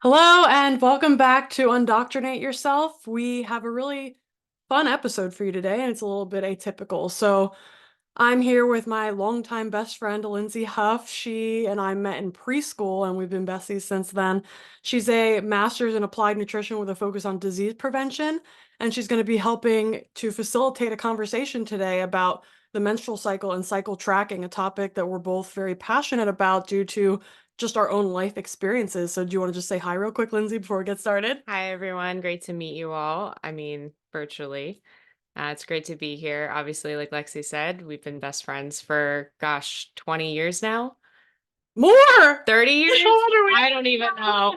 Hello and welcome back to Undoctrinate Yourself. We have a really fun episode for you today, and it's a little bit atypical. So, I'm here with my longtime best friend, Lindsay Huff. She and I met in preschool, and we've been besties since then. She's a master's in applied nutrition with a focus on disease prevention, and she's going to be helping to facilitate a conversation today about the menstrual cycle and cycle tracking, a topic that we're both very passionate about due to just our own life experiences. So, do you want to just say hi real quick, Lindsay, before we get started? Hi, everyone. Great to meet you all. I mean, virtually. It's great to be here. Obviously, like Lexi said, we've been best friends for, gosh, 20 years now. More! 30 years? How old are we? I don't even know.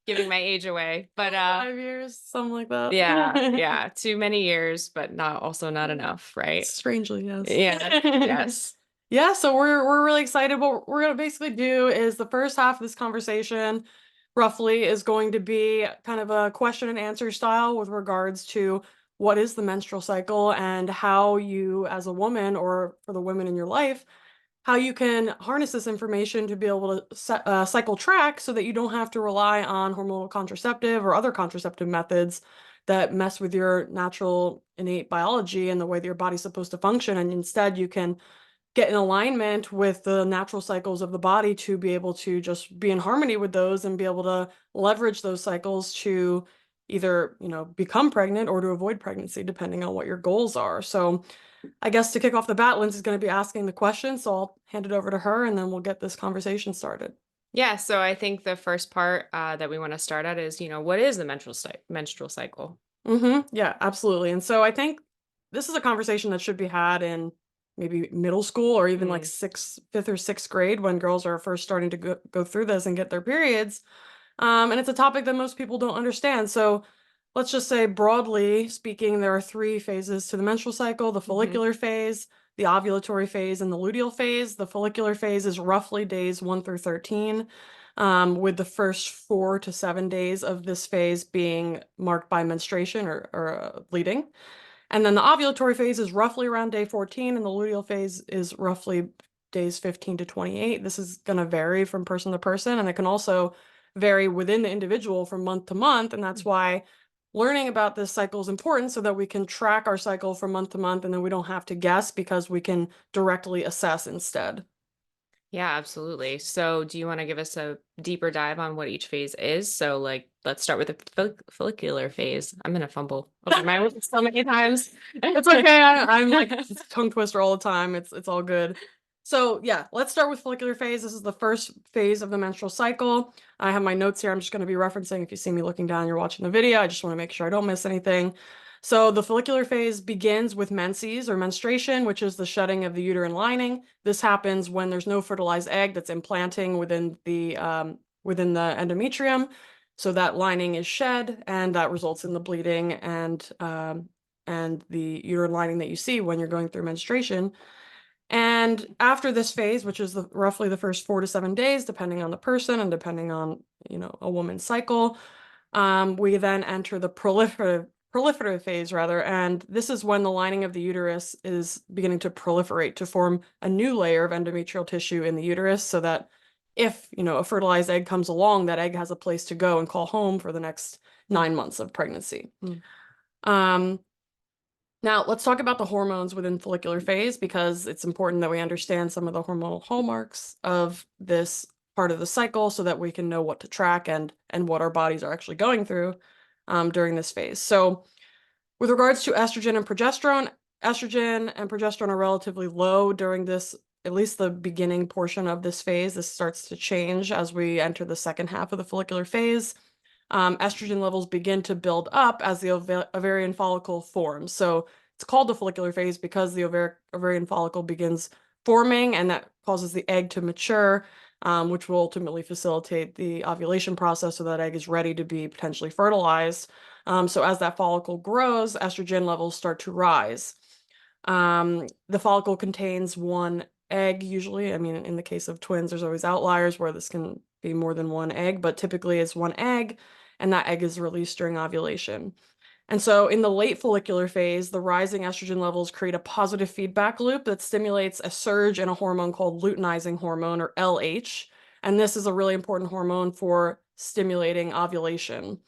Giving my age away. But 5 years, something like that. yeah, too many years, but not enough, right? Strangely, yes. Yeah, yes. Yeah, so we're really excited. What we're gonna basically do is the first half of this conversation, roughly, is going to be kind of a question and answer style with regards to what is the menstrual cycle and how you, as a woman, or for the women in your life, how you can harness this information to be able to cycle track so that you don't have to rely on hormonal contraceptive or other contraceptive methods that mess with your natural innate biology and the way that your body's supposed to function. And instead, you can get in alignment with the natural cycles of the body to be able to just be in harmony with those and be able to leverage those cycles to either, become pregnant or to avoid pregnancy, depending on what your goals are. So, I guess to kick off the bat, Lindsay's going to be asking the question, so I'll hand it over to her and then we'll get this conversation started. Yeah, so I think the first part that we want to start at is, what is the menstrual cycle? Yeah, absolutely. And so I think this is a conversation that should be had in maybe middle school or even like Mm. fifth or sixth grade when girls are first starting to go through this and get their periods. And it's a topic that most people don't understand. So let's just say, broadly speaking, there are three phases to the menstrual cycle: the Hmm. follicular phase, the ovulatory phase, and the luteal phase. The follicular phase is roughly days 1 through 13, with the first 4 to 7 days of this phase being marked by menstruation or bleeding. And then the ovulatory phase is roughly around day 14, and the luteal phase is roughly days 15 to 28. This is going to vary from person to person, and it can also vary within the individual from month to month. And that's why learning about this cycle is important so that we can track our cycle from month to month, and then we don't have to guess because we can directly assess instead. Yeah, absolutely. So, do you want to give us a deeper dive on what each phase is? So, like, let's start with the follicular phase. I'm gonna fumble over my words so many times. It's okay. I'm like tongue twister all the time. It's all good. So yeah, let's start with follicular phase. This is the first phase of the menstrual cycle. I have my notes here. I'm just going to be referencing. If you see me looking down, you're watching the video. I just want to make sure I don't miss anything. So the follicular phase begins with menses or menstruation, which is the shedding of the uterine lining. This happens when there's no fertilized egg that's implanting within the endometrium. So that lining is shed, and that results in the bleeding and the uterine lining that you see when you're going through menstruation. And after this phase, which is roughly the first 4 to 7 days, depending on the person and depending on, a woman's cycle, we then enter the proliferative phase rather. And this is when the lining of the uterus is beginning to proliferate to form a new layer of endometrial tissue in the uterus so that if, a fertilized egg comes along, that egg has a place to go and call home for the next 9 months of pregnancy. Mm. Um, Now, let's talk about the hormones within follicular phase because it's important that we understand some of the hormonal hallmarks of this part of the cycle so that we can know what to track and what our bodies are actually going through during this phase. So, with regards to estrogen and progesterone are relatively low during this, at least the beginning portion of this phase. This starts to change as we enter the second half of the follicular phase. Estrogen levels begin to build up as the ovarian follicle forms. So it's called the follicular phase because the ovarian follicle begins forming, and that causes the egg to mature, which will ultimately facilitate the ovulation process so that egg is ready to be potentially fertilized. So as that follicle grows, estrogen levels start to rise. The follicle contains one egg usually. I mean, in the case of twins, there's always outliers where this can be more than one egg, but typically it's one egg, and that egg is released during ovulation. And so in the late follicular phase, the rising estrogen levels create a positive feedback loop that stimulates a surge in a hormone called luteinizing hormone, or LH. And this is a really important hormone for stimulating ovulation.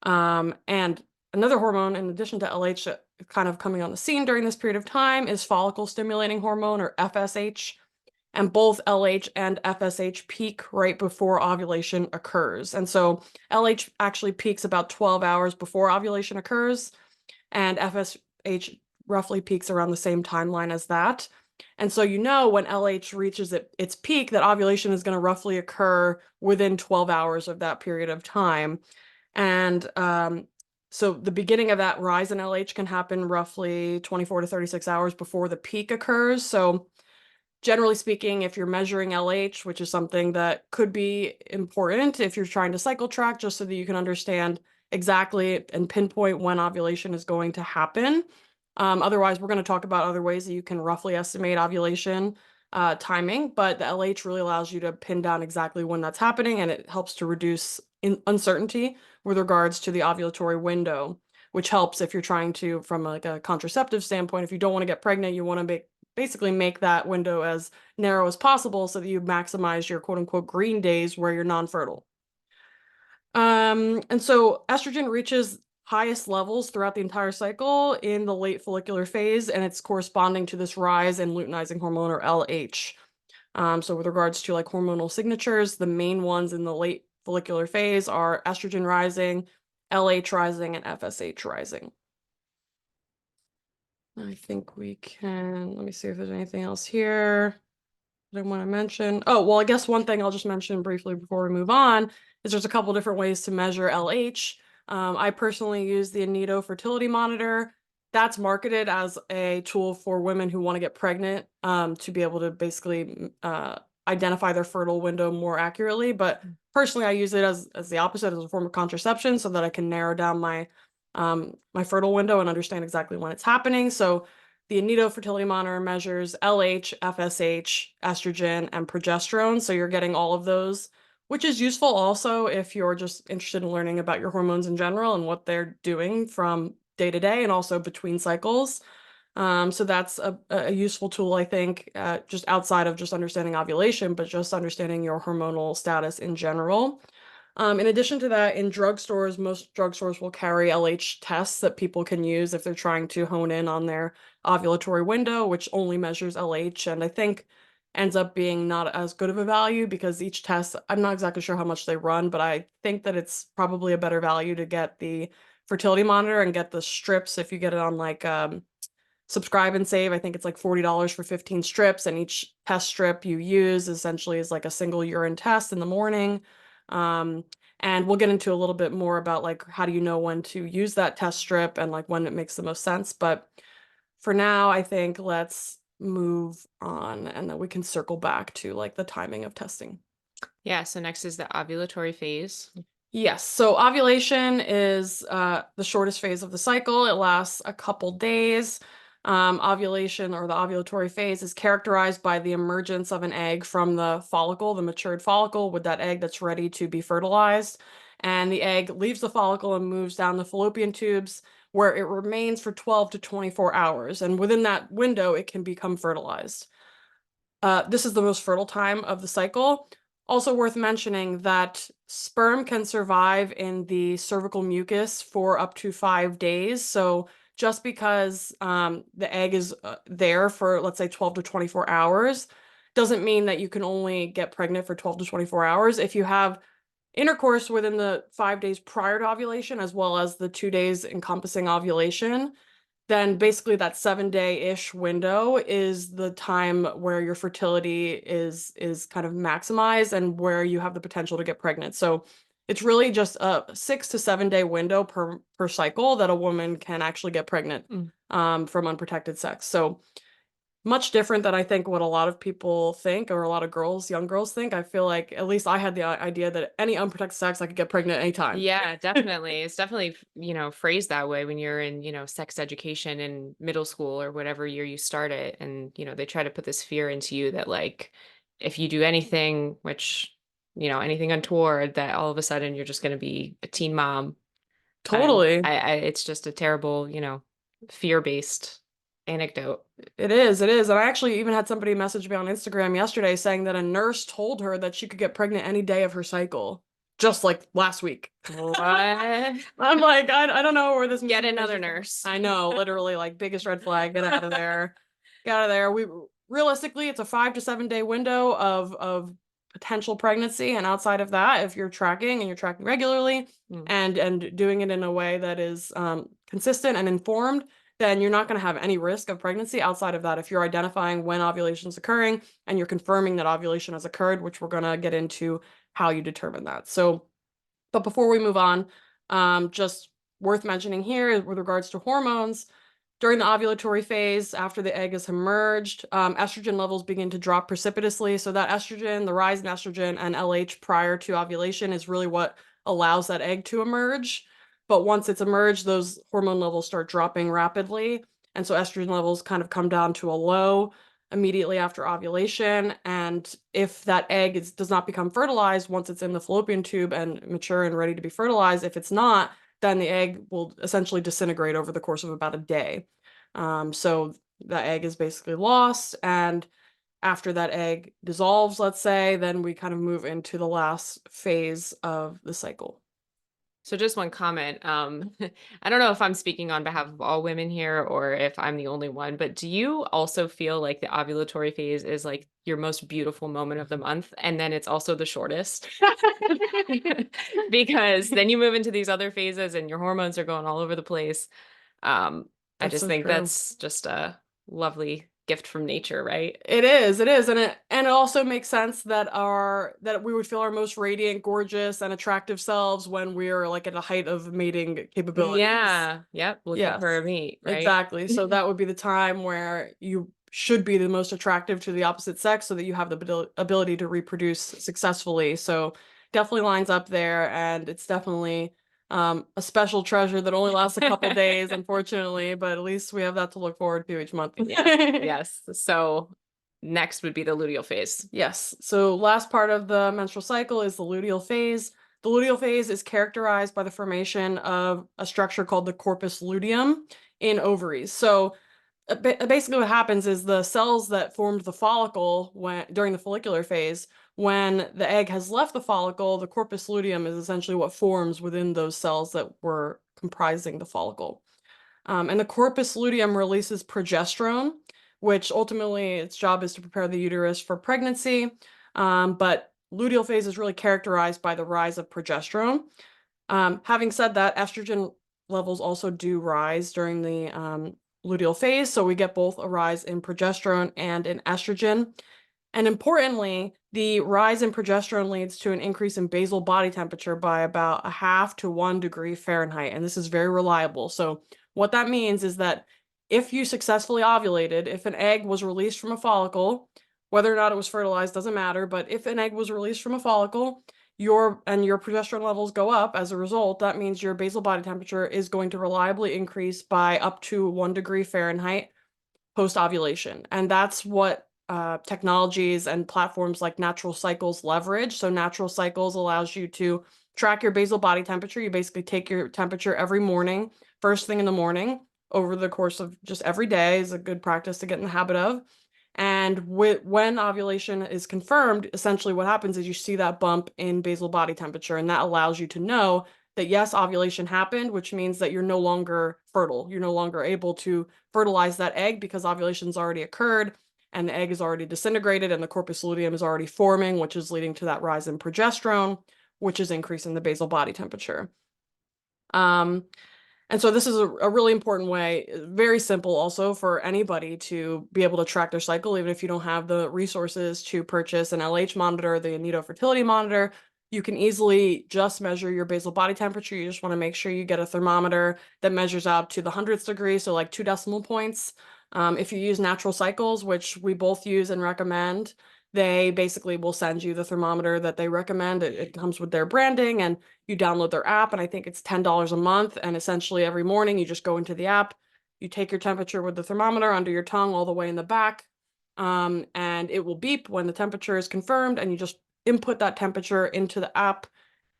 And another hormone, in addition to LH, kind of coming on the scene during this period of time is follicle stimulating hormone, or FSH. And both LH and FSH peak right before ovulation occurs. And so LH actually peaks about 12 hours before ovulation occurs, and FSH roughly peaks around the same timeline as that. And so when LH reaches its peak, that ovulation is going to roughly occur within 12 hours of that period of time. And so the beginning of that rise in LH can happen roughly 24 to 36 hours before the peak occurs. So generally speaking, if you're measuring LH, which is something that could be important if you're trying to cycle track, just so that you can understand exactly and pinpoint when ovulation is going to happen. Otherwise, we're going to talk about other ways that you can roughly estimate ovulation timing, but the LH really allows you to pin down exactly when that's happening, and it helps to reduce uncertainty with regards to the ovulatory window, which helps if you're trying to, from like a contraceptive standpoint, if you don't want to get pregnant, you want to basically make that window as narrow as possible so that you maximize your quote unquote green days where you're non-fertile. And so estrogen reaches highest levels throughout the entire cycle in the late follicular phase, and it's corresponding to this rise in luteinizing hormone, or LH. So with regards to like hormonal signatures, the main ones in the late follicular phase are estrogen rising, LH rising, and FSH rising. I think we can, let me see if there's anything else here that I want to mention. Oh, well, I guess one thing I'll just mention briefly before we move on is there's a couple different ways to measure LH. I personally use the Aneto fertility monitor. That's marketed as a tool for women who want to get pregnant, to be able to basically identify their fertile window more accurately. But personally, I use it as the opposite, as a form of contraception, so that I can narrow down my fertile window and understand exactly when it's happening. So the Aneto fertility monitor measures LH, FSH, estrogen, and progesterone. So you're getting all of those, which is useful also if you're just interested in learning about your hormones in general and what they're doing from day to day and also between cycles. So that's a useful tool, I think, just outside of just understanding ovulation, but just understanding your hormonal status in general. In addition to that, in drugstores, most drugstores will carry LH tests that people can use if they're trying to hone in on their ovulatory window, which only measures LH, and I think ends up being not as good of a value because each test, I'm not exactly sure how much they run, but I think that it's probably a better value to get the fertility monitor and get the strips if you get it on like subscribe and save. I think it's like $40 for 15 strips, and each test strip you use essentially is like a single urine test in the morning. And we'll get into a little bit more about like how do you know when to use that test strip and like when it makes the most sense. But for now, I think let's move on, and then we can circle back to like the timing of testing. Yeah, so next is the ovulatory phase. Yes, so ovulation is the shortest phase of the cycle. It lasts a couple days. Ovulation, or the ovulatory phase, is characterized by the emergence of an egg from the follicle, the matured follicle, with that egg that's ready to be fertilized. And the egg leaves the follicle and moves down the fallopian tubes, where it remains for 12 to 24 hours. And within that window, it can become fertilized. This is the most fertile time of the cycle. Also worth mentioning that sperm can survive in the cervical mucus for up to 5 days. So just because the egg is there for, let's say, 12 to 24 hours, doesn't mean that you can only get pregnant for 12 to 24 hours. If you have intercourse within the 5 days prior to ovulation, as well as the 2 days encompassing ovulation, then basically that 7-day-ish window is the time where your fertility is kind of maximized and where you have the potential to get pregnant. So it's really just a 6 to 7 day window per cycle that a woman can actually get pregnant from unprotected sex. So much different than I think what a lot of people think, or a lot of girls, young girls think. I feel like at least I had the idea that any unprotected sex, I could get pregnant anytime. Yeah, definitely. It's definitely, phrased that way when you're in, sex education in middle school or whatever year you start it. And, they try to put this fear into you that like, if you do anything, anything untoward, that all of a sudden you're just going to be a teen mom. And Totally. it's just a terrible, fear-based anecdote. It is, it is. And I actually even had somebody message me on Instagram yesterday saying that a nurse told her that she could get pregnant any day of her cycle, just like last week. What? I'm like, I don't know where this Yet another misinformation from. nurse. I know, literally, like biggest red flag. Get out of there. Get out of there. We realistically, it's a 5 to 7 day window of potential pregnancy, and outside of that, if you're tracking and you're tracking regularly Mm. and doing it in a way that is consistent and informed, then you're not going to have any risk of pregnancy outside of that. If you're identifying when ovulation is occurring and you're confirming that ovulation has occurred, which we're going to get into how you determine that. So, but before we move on, just worth mentioning here is with regards to hormones, during the ovulatory phase, after the egg is emerged, estrogen levels begin to drop precipitously. So that estrogen, the rise in estrogen and LH prior to ovulation is really what allows that egg to emerge. But once it's emerged, those hormone levels start dropping rapidly. And so estrogen levels kind of come down to a low immediately after ovulation. And if that egg does not become fertilized once it's in the fallopian tube and mature and ready to be fertilized, if it's not, then the egg will essentially disintegrate over the course of about a day. So the egg is basically lost. And after that egg dissolves, let's say, then we kind of move into the last phase of the cycle. So just one comment. I don't know if I'm speaking on behalf of all women here or if I'm the only one, but do you also feel like the ovulatory phase is like your most beautiful moment of the month and then it's also the shortest? Because then you move into these other phases and your hormones are going all over the place. I That's just so think true. that's just a lovely gift from nature, right? It is, and it also makes sense that that we would feel our most radiant, gorgeous, and attractive selves when we're like at a height of mating capabilities. Yeah. Yep. Looking for Yes, a mate, right? exactly. So that would be the time where you should be the most attractive to the opposite sex so that you have the ability to reproduce successfully. So definitely lines up there, and it's definitely a special treasure that only lasts a couple days, unfortunately, but at least we have that to look forward to each month. Yes. Yes. So next would be the luteal phase. Yes. So last part of the menstrual cycle is the luteal phase. The luteal phase is characterized by the formation of a structure called the corpus luteum in ovaries. So basically what happens is the cells that formed the follicle during the follicular phase, when the egg has left the follicle, the corpus luteum is essentially what forms within those cells that were comprising the follicle. And the corpus luteum releases progesterone, which ultimately its job is to prepare the uterus for pregnancy. But luteal phase is really characterized by the rise of progesterone. Having said that, estrogen levels also do rise during the luteal phase. So we get both a rise in progesterone and in estrogen. And importantly, the rise in progesterone leads to an increase in basal body temperature by about a half to 1 degree Fahrenheit. And this is very reliable. So what that means is that if you successfully ovulated, if an egg was released from a follicle, whether or not it was fertilized doesn't matter, but if an egg was released from a follicle, your progesterone levels go up as a result, that means your basal body temperature is going to reliably increase by up to 1 degree Fahrenheit post ovulation. And that's what technologies and platforms like Natural Cycles leverage. So Natural Cycles allows you to track your basal body temperature. You basically take your temperature every morning, first thing in the morning, over the course of just every day is a good practice to get in the habit of. And when ovulation is confirmed, essentially what happens is you see that bump in basal body temperature, and that allows you to know that yes, ovulation happened, which means that you're no longer fertile. You're no longer able to fertilize that egg because ovulation's already occurred and the egg is already disintegrated and the corpus luteum is already forming, which is leading to that rise in progesterone, which is increasing the basal body temperature. And so this is a really important way, very simple also for anybody to be able to track their cycle, even if you don't have the resources to purchase an LH monitor, the Aneto fertility monitor. You can easily just measure your basal body temperature. You just want to make sure you get a thermometer that measures out to the 100th degree, so like 2 decimal points. If you use Natural Cycles, which we both use and recommend, they basically will send you the thermometer that they recommend. It comes with their branding, and you download their app, and I think it's $10 a month. And essentially every morning you just go into the app, you take your temperature with the thermometer under your tongue all the way in the back, and it will beep when the temperature is confirmed, and you just input that temperature into the app,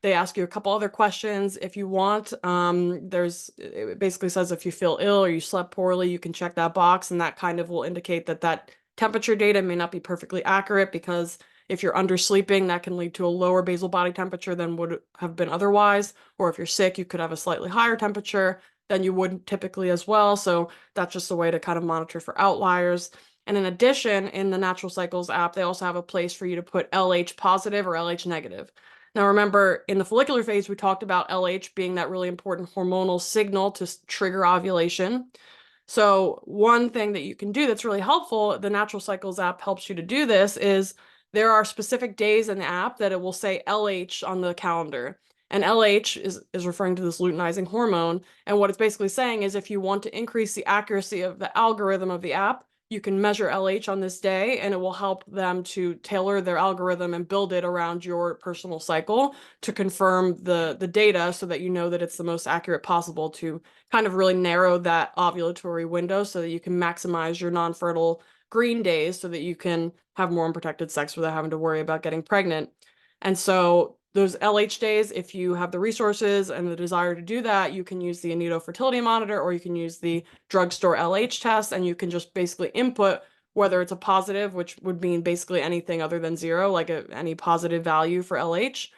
They ask you a couple other questions if you want. It basically says if you feel ill or you slept poorly, you can check that box, and that kind of will indicate that that temperature data may not be perfectly accurate, because if you're undersleeping, that can lead to a lower basal body temperature than would have been otherwise. Or if you're sick, you could have a slightly higher temperature than you would typically as well. So that's just a way to kind of monitor for outliers. And in addition, in the Natural Cycles app, they also have a place for you to put LH positive or LH negative. Now, remember, in the follicular phase, we talked about LH being that really important hormonal signal to trigger ovulation. So one thing that you can do that's really helpful, the Natural Cycles app helps you to do this, is there are specific days in the app that it will say LH on the calendar. And LH is referring to this luteinizing hormone. And what it's basically saying is if you want to increase the accuracy of the algorithm of the app, you can measure LH on this day, and it will help them to tailor their algorithm and build it around your personal cycle to confirm the data so that you know that it's the most accurate possible to kind of really narrow that ovulatory window so that you can maximize your non-fertile green days so that you can have more unprotected sex without having to worry about getting pregnant. And so those LH days, if you have the resources and the desire to do that, you can use the Aneto fertility monitor, or you can use the drugstore LH test, and you can just basically input whether it's a positive, which would mean basically anything other than zero, like any positive value for LH.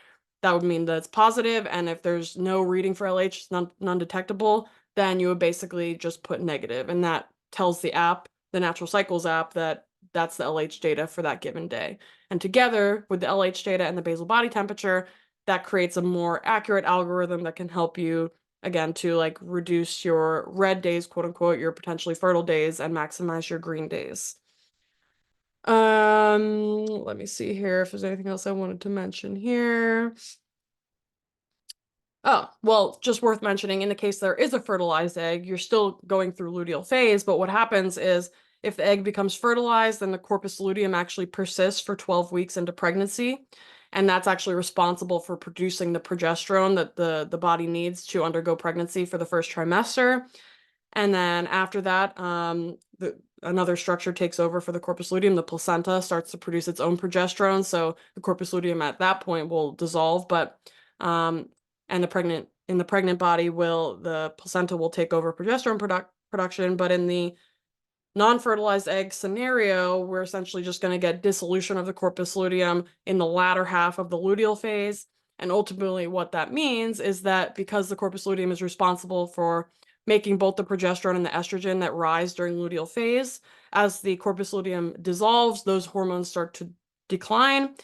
That would mean that it's positive, and if there's no reading for LH, it's non-detectable, then you would basically just put negative, and that tells the app, the Natural Cycles app, that that's the LH data for that given day. And together with the LH data and the basal body temperature, that creates a more accurate algorithm that can help you, again, to like reduce your red days, quote unquote, your potentially fertile days, and maximize your green days. Let me see here if there's anything else I wanted to mention here. Oh, well, just worth mentioning, in the case there is a fertilized egg, you're still going through luteal phase, but what happens is if the egg becomes fertilized, then the corpus luteum actually persists for 12 weeks into pregnancy. And that's actually responsible for producing the progesterone that the body needs to undergo pregnancy for the first trimester. And then after that, another structure takes over for the corpus luteum. The placenta starts to produce its own progesterone. So the corpus luteum at that point will dissolve, but and in the pregnant body the placenta will take over progesterone production. But in the non-fertilized egg scenario, we're essentially just going to get dissolution of the corpus luteum in the latter half of the luteal phase. And ultimately what that means is that because the corpus luteum is responsible for making both the progesterone and the estrogen that rise during luteal phase, as the corpus luteum dissolves, those hormones start to decline.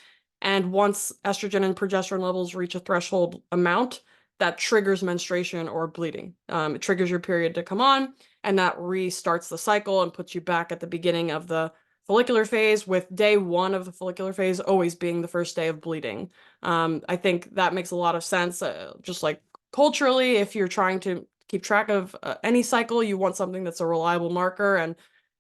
And once estrogen and progesterone levels reach a threshold amount, that triggers menstruation or bleeding. It triggers your period to come on, and that restarts the cycle and puts you back at the beginning of the follicular phase, with day one of the follicular phase always being the first day of bleeding. I think that makes a lot of sense. Just like culturally, if you're trying to keep track of any cycle, you want something that's a reliable marker. And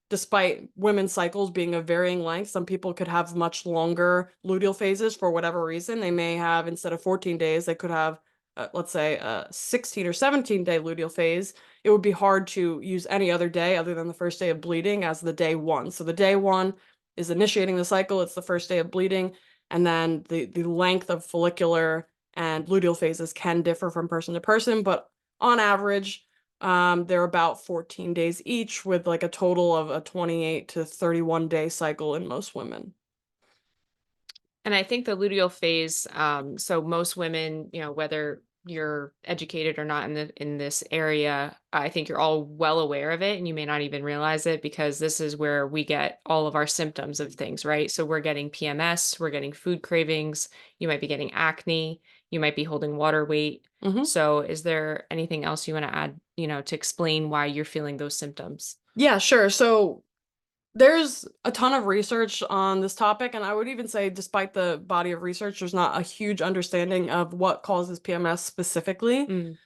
despite women's cycles being of varying length, some people could have much longer luteal phases for whatever reason. They may have, instead of 14 days, they could have, let's say, a 16 or 17-day luteal phase. It would be hard to use any other day other than the first day of bleeding as the day one. So the day one is initiating the cycle. It's the first day of bleeding. And then the length of follicular and luteal phases can differ from person to person, but on average, they're about 14 days each, with like a total of a 28 to 31 day cycle in most women. And I think the luteal phase, so most women, whether you're educated or not in this area, I think you're all well aware of it, and you may not even realize it, because this is where we get all of our symptoms of things, right? So we're getting PMS, we're getting food cravings, you might be getting acne, you might be holding water weight. Mm-hmm. So is there anything else you want to add, to explain why you're feeling those symptoms? Yeah, sure. So there's a ton of research on this topic, and I would even say, despite the body of research, there's not a huge understanding of what causes PMS specifically. Mm.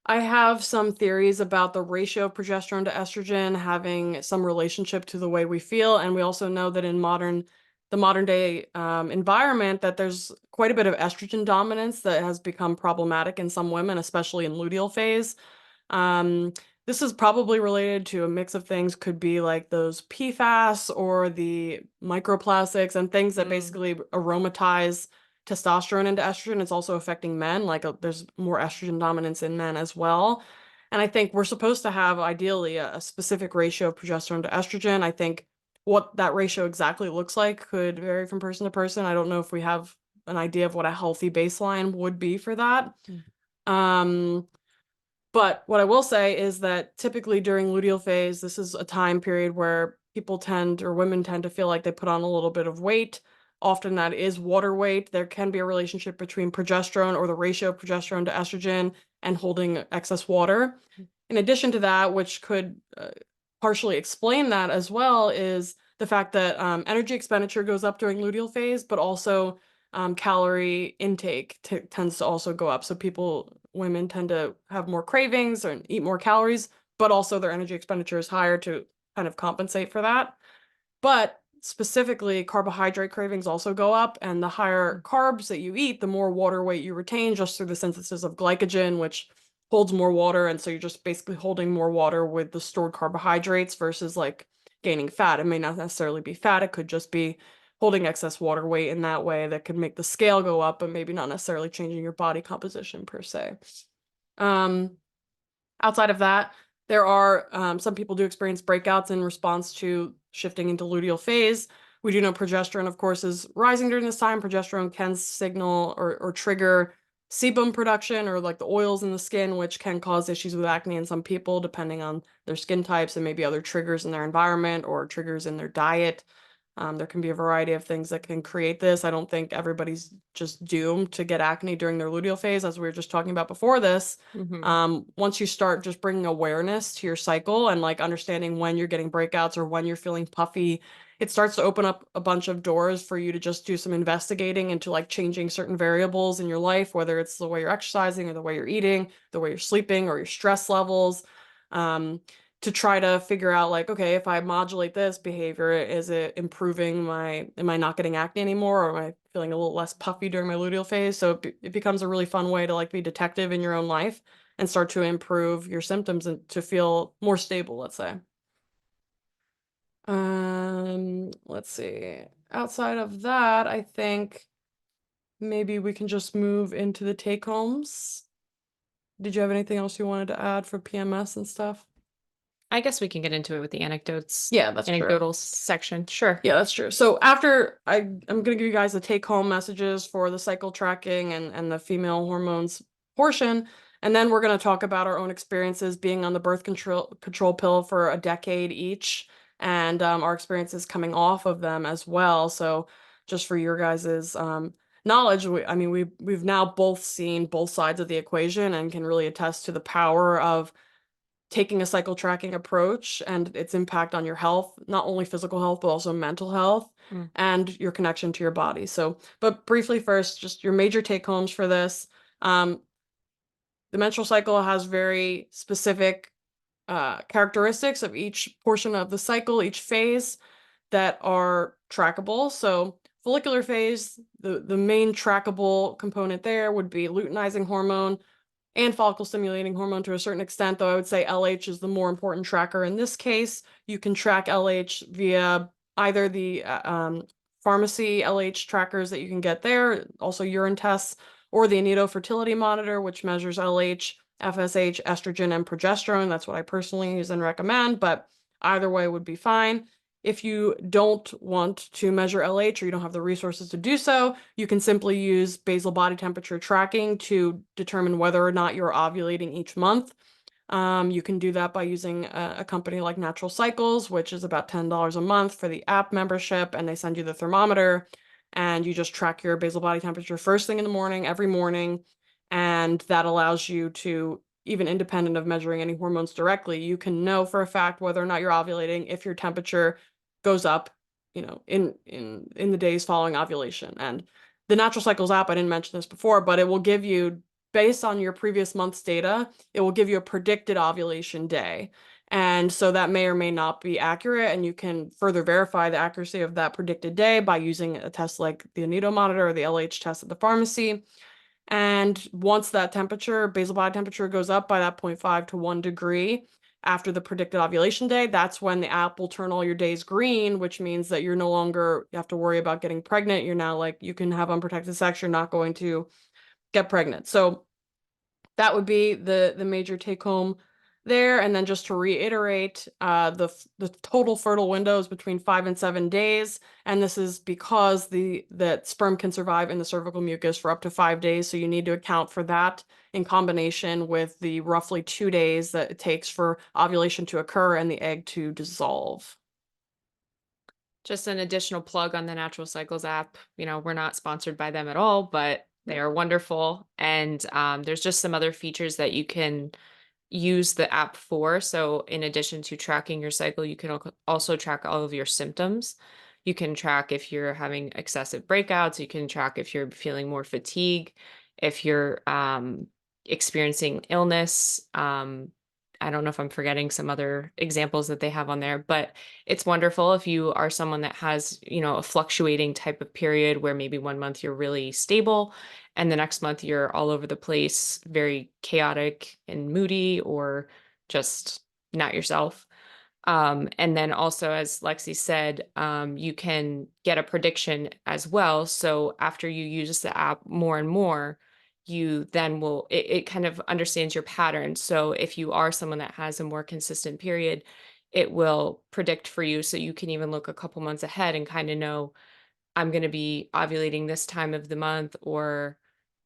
I have some theories about the ratio of progesterone to estrogen having some relationship to the way we feel, and we also know that in the modern day environment, that there's quite a bit of estrogen dominance that has become problematic in some women, especially in luteal phase. Um, this is probably related to a mix of things. Could be like those PFAS or the microplastics and things that Mm. basically aromatize testosterone into estrogen, it's also affecting men. Like there's more estrogen dominance in men as well. And I think we're supposed to have ideally a specific ratio of progesterone to estrogen. I think what that ratio exactly looks like could vary from person to person. I don't know if we have an idea of what a healthy baseline would be for that. But what I will say is that typically during luteal phase, this is a time period where people tend, or women tend to feel like they put on a little bit of weight. Often that is water weight. There can be a relationship between progesterone or the ratio of progesterone to estrogen and holding excess water. In addition to that, which could partially explain that as well, is the fact that energy expenditure goes up during luteal phase, but also calorie intake tends to also go up. So women tend to have more cravings and eat more calories, but also their energy expenditure is higher to kind of compensate for that. But specifically, carbohydrate cravings also go up, and the higher carbs that you eat, the more water weight you retain just through the synthesis of glycogen, which holds more water. And so you're just basically holding more water with the stored carbohydrates versus like gaining fat. It may not necessarily be fat, it could just be holding excess water weight in that way that could make the scale go up, but maybe not necessarily changing your body composition per se. Outside of that, there are some people do experience breakouts in response to shifting into luteal phase. We do know progesterone, of course, is rising during this time. Progesterone can signal or trigger sebum production, or like the oils in the skin, which can cause issues with acne in some people, depending on their skin types and maybe other triggers in their environment or triggers in their diet. There can be a variety of things that can create this. I don't think everybody's just doomed to get acne during their luteal phase, as we were just talking about before this. Once you start just bringing awareness to your cycle and like understanding when you're getting breakouts or when you're feeling puffy, it starts to open up a bunch of doors for you to just do some investigating into like changing certain variables in your life, whether it's the way you're exercising or the way you're eating, the way you're sleeping, or your stress levels. To try to figure out like, okay, if I modulate this behavior, is it improving am I not getting acne anymore? Or am I feeling a little less puffy during my luteal phase? So it becomes a really fun way to like be detective in your own life and start to improve your symptoms and to feel more stable, let's say. Let's see. Outside of that, I think maybe we can just move into the take homes. Did you have anything else you wanted to add for PMS and stuff? I guess we can get into it with the anecdotes. Yeah, that's true. Anecdotal section. Sure. Yeah, that's true. So after I'm going to give you guys the take-home messages for the cycle tracking and the female hormones portion, and then we're going to talk about our own experiences being on the birth control pill for a decade each, and our experiences coming off of them as well. So just for your guys's knowledge, we've now both seen both sides of the equation and can really attest to the power of taking a cycle tracking approach and its impact on your health, not only physical health, but also mental health and your connection to your body. So, but briefly first, just your major take homes for this. The menstrual cycle has very specific characteristics of each portion of the cycle, each phase, that are trackable. So follicular phase, the main trackable component there would be luteinizing hormone, and follicle stimulating hormone to a certain extent, though I would say LH is the more important tracker in this case. You can track LH via either the pharmacy LH trackers that you can get there, also urine tests, or the Aneto fertility monitor, which measures LH, FSH, estrogen, and progesterone. That's what I personally use and recommend, but either way would be fine. If you don't want to measure LH or you don't have the resources to do so, you can simply use basal body temperature tracking to determine whether or not you're ovulating each month. You can do that by using a company like Natural Cycles, which is about $10 a month for the app membership, and they send you the thermometer, and you just track your basal body temperature first thing in the morning, every morning, and that allows you to, even independent of measuring any hormones directly, you can know for a fact whether or not you're ovulating if your temperature goes up, in the days following ovulation. And the Natural Cycles app, I didn't mention this before, but it will give you, based on your previous month's data, it will give you a predicted ovulation day. And so that may or may not be accurate, and you can further verify the accuracy of that predicted day by using a test like the Aneto monitor or the LH test at the pharmacy. And once that temperature, basal body temperature, goes up by that 0.5 to 1 degree, after the predicted ovulation day, that's when the app will turn all your days green, which means that you're no longer you have to worry about getting pregnant. You're now like you can have unprotected sex. You're not going to get pregnant. So that would be the major take home there. And then just to reiterate, the total fertile window is between 5 and 7 days, and this is because that sperm can survive in the cervical mucus for up to 5 days. So you need to account for that in combination with the roughly 2 days that it takes for ovulation to occur and the egg to dissolve. Just an additional plug on the Natural Cycles app. We're not sponsored by them at all, but they are wonderful. And there's just some other features that you can use the app for. So in addition to tracking your cycle, you can also track all of your symptoms. You can track if you're having excessive breakouts. You can track if you're feeling more fatigue, if you're experiencing illness. I don't know if I'm forgetting some other examples that they have on there, but it's wonderful if you are someone that has, a fluctuating type of period where maybe one month you're really stable and the next month you're all over the place, very chaotic and moody, or just not yourself. And then also, as Lexi said, you can get a prediction as well. So after you use the app more and more, you then it kind of understands your pattern. So if you are someone that has a more consistent period, it will predict for you. So you can even look a couple months ahead and kind of know, I'm going to be ovulating this time of the month or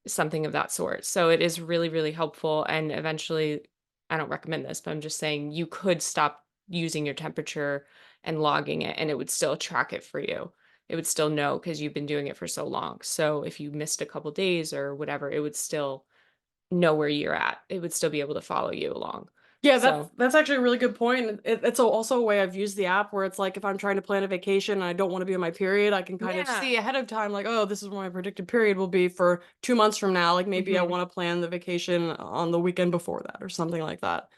something of that sort. So it is really, really helpful. And eventually, I don't recommend this, but I'm just saying you could stop using your temperature and logging it, and it would still track it for you. It would still know because you've been doing it for so long. So if you missed a couple days or whatever, it would still know where you're at. It would still be able to follow you along. Yeah, So that's actually a really good point. It's also a way I've used the app where it's like if I'm trying to plan a vacation and I don't want to be on my period, I can kind of yeah. see ahead of time, like, oh, this is when my predicted period will be for 2 months from now. Like maybe I Mhm. want to plan the vacation on the weekend before that or something like that,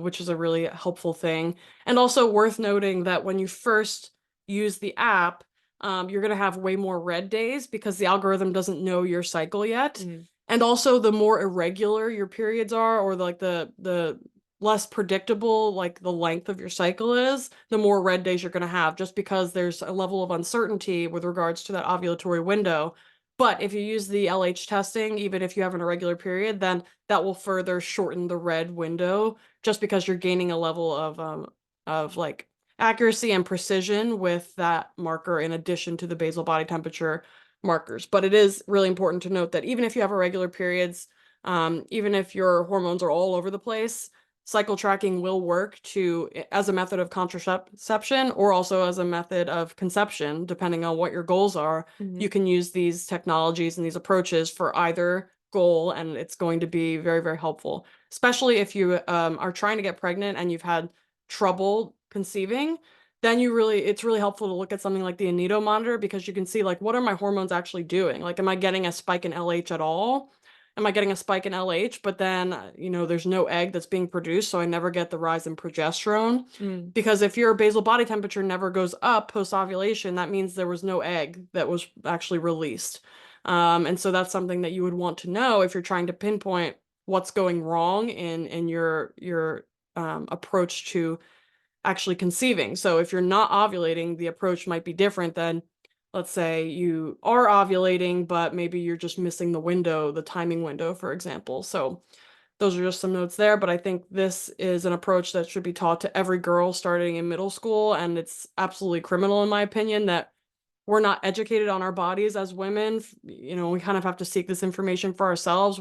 which is a really helpful thing. And also worth noting that when you first use the app, you're going to have way more red days because the algorithm doesn't know your cycle yet. Mhm. And also the more irregular your periods are, or like the less predictable like the length of your cycle is, the more red days you're going to have, just because there's a level of uncertainty with regards to that ovulatory window. But if you use the LH testing, even if you have an irregular period, then that will further shorten the red window, just because you're gaining a level of like accuracy and precision with that marker in addition to the basal body temperature markers. But it is really important to note that even if you have irregular periods, even if your hormones are all over the place, cycle tracking will work as a method of contraception or also as a method of conception, depending on what your goals are. Mhm. You can use these technologies and these approaches for either goal, and it's going to be very, very helpful, especially if you are trying to get pregnant and you've had trouble conceiving. Then it's really helpful to look at something like the Aneto monitor, because you can see like, what are my hormones actually doing? Like, am I getting a spike in LH at all? Am I getting a spike in LH, but then, there's no egg that's being produced, so I never get the rise in progesterone? Mm. Because if your basal body temperature never goes up post ovulation, that means there was no egg that was actually released. And so that's something that you would want to know if you're trying to pinpoint what's going wrong in your approach to actually conceiving. So if you're not ovulating, the approach might be different than, let's say you are ovulating, but maybe you're just missing the window, the timing window, for example. So those are just some notes there, but I think this is an approach that should be taught to every girl starting in middle school, and it's absolutely criminal, in my opinion, that we're not educated on our bodies as women. We kind of have to seek this information for ourselves.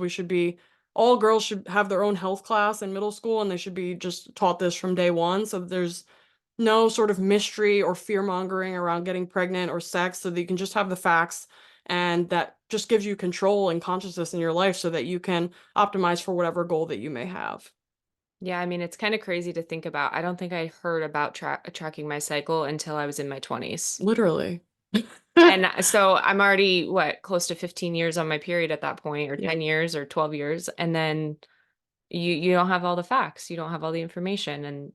All girls should have their own health class in middle school, and they should be just taught this from day one. So there's no sort of mystery or fear mongering around getting pregnant or sex, so that you can just have the facts, and that just gives you control and consciousness in your life so that you can optimize for whatever goal that you may have. Yeah, I mean, it's kind of crazy to think about. I don't think I heard about tracking my cycle until I was in my 20s. Literally. And so I'm already, what, close to 15 years on my period at that point, or Yeah. 10 years or 12 years. And then you don't have all the facts, you don't have all the information. And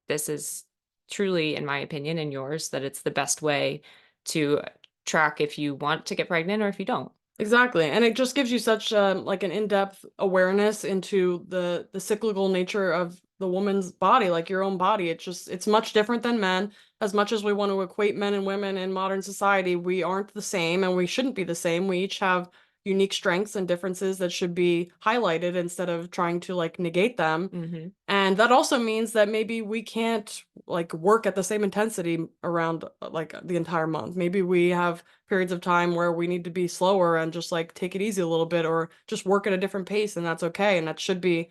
this is truly, in my opinion, and yours, that it's the best way to track if you want to get pregnant or if you don't. Exactly. And it just gives you such like an in-depth awareness into the cyclical nature of the woman's body, like your own body. It's much different than men. As much as we want to equate men and women in modern society, we aren't the same and we shouldn't be the same. We each have unique strengths and differences that should be highlighted instead of trying to like negate them. Hmm. And that also means that maybe we can't like work at the same intensity around like the entire month. Maybe we have periods of time where we need to be slower and just like take it easy a little bit or just work at a different pace, and that's okay. And that should be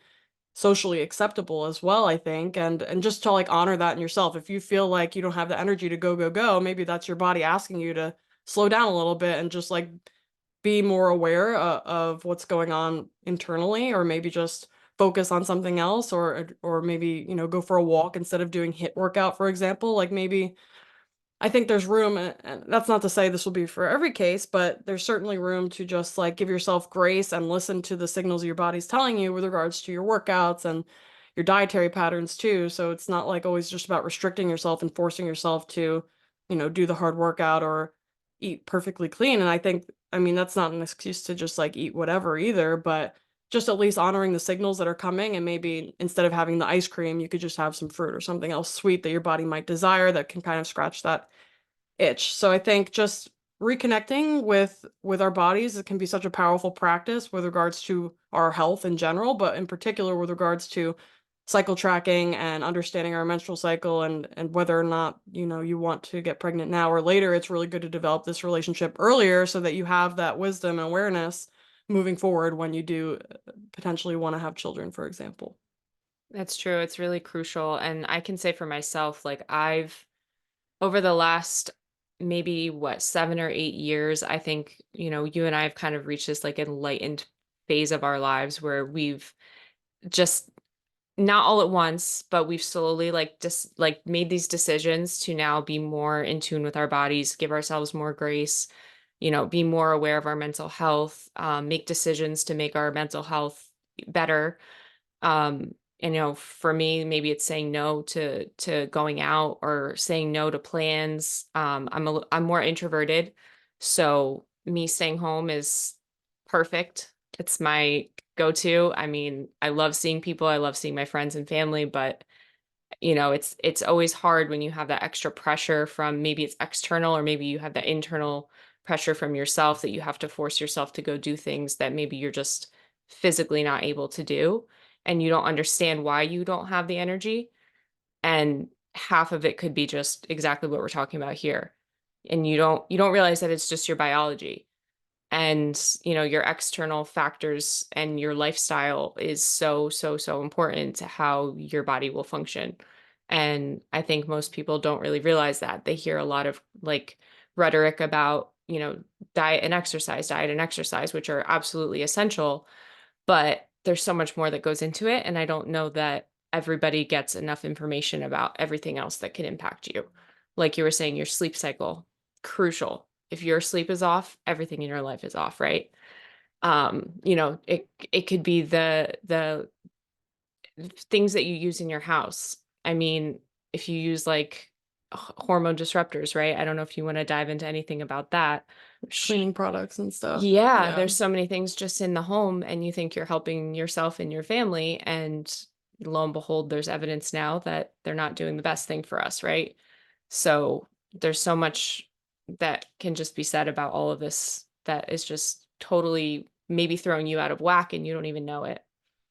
socially acceptable as well, I think. And just to like honor that in yourself. If you feel like you don't have the energy to go, go, go, maybe that's your body asking you to slow down a little bit and just like be more aware of what's going on internally, or maybe just focus on something else, or maybe, you know, go for a walk instead of doing hit workout, for example. Like maybe I think there's room, and that's not to say this will be for every case, but there's certainly room to just like give yourself grace and listen to the signals your body's telling you with regards to your workouts and your dietary patterns too. So it's not like always just about restricting yourself and forcing yourself to, you know, do the hard workout or eat perfectly clean. And I think, I mean, that's not an excuse to just like eat whatever either, but just at least honoring the signals that are coming, and maybe instead of having the ice cream, you could just have some fruit or something else sweet that your body might desire that can kind of scratch that itch. So I think just reconnecting with our bodies, it can be such a powerful practice with regards to our health in general, but in particular with regards to cycle tracking and understanding our menstrual cycle, and whether or not, you know, you want to get pregnant now or later. It's really good to develop this relationship earlier so that you have that wisdom and awareness moving forward when you do potentially want to have children, for example. That's true. It's really crucial. And I can say for myself, like I've over the last maybe what 7 or 8 years, I think, you and I have kind of reached this like enlightened phase of our lives where we've just not all at once, but we've slowly like just like made these decisions to now be more in tune with our bodies, give ourselves more grace, be more aware of our mental health, make decisions to make our mental health better. And for me, maybe it's saying no to going out or saying no to plans. I'm more introverted, so me staying home is perfect. It's my go-to. I mean, I love seeing people, I love seeing my friends and family, but it's always hard when you have that extra pressure from, maybe it's external or maybe you have that internal pressure from yourself that you have to force yourself to go do things that maybe you're just physically not able to do, and you don't understand why you don't have the energy. And half of it could be just exactly what we're talking about here. And you don't realize that it's just your biology, and your external factors and your lifestyle is so so so important to how your body will function. And I think most people don't really realize that. They hear a lot of like rhetoric about diet and exercise, which are absolutely essential, but there's so much more that goes into it, and I don't know that everybody gets enough information about everything else that can impact you. Like you were saying, your sleep cycle, crucial. If your sleep is off, everything in your life is off, right? It could be the things that you use in your house. I mean, if you use like hormone disruptors, right? I don't know if you want to dive into anything about that. Cleaning products and stuff. Yeah, Yeah. there's so many things just in the home, and you think you're helping yourself and your family, and lo and behold, there's evidence now that they're not doing the best thing for us, right? So there's so much that can just be said about all of this that is just totally maybe throwing you out of whack and you don't even know it.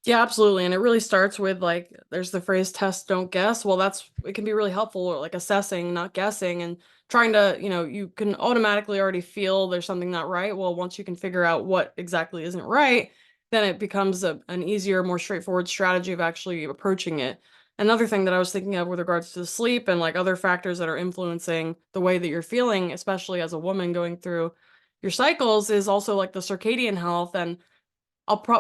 Yeah, absolutely. And it really starts with like there's the phrase test, don't guess. Well, that's it can be really helpful, or like assessing, not guessing, and trying to, you know, you can automatically already feel there's something not right. Well, once you can figure out what exactly isn't right, then it becomes an easier, more straightforward strategy of actually approaching it. Another thing that I was thinking of with regards to sleep and like other factors that are influencing the way that you're feeling, especially as a woman going through your cycles, is also like the circadian health. And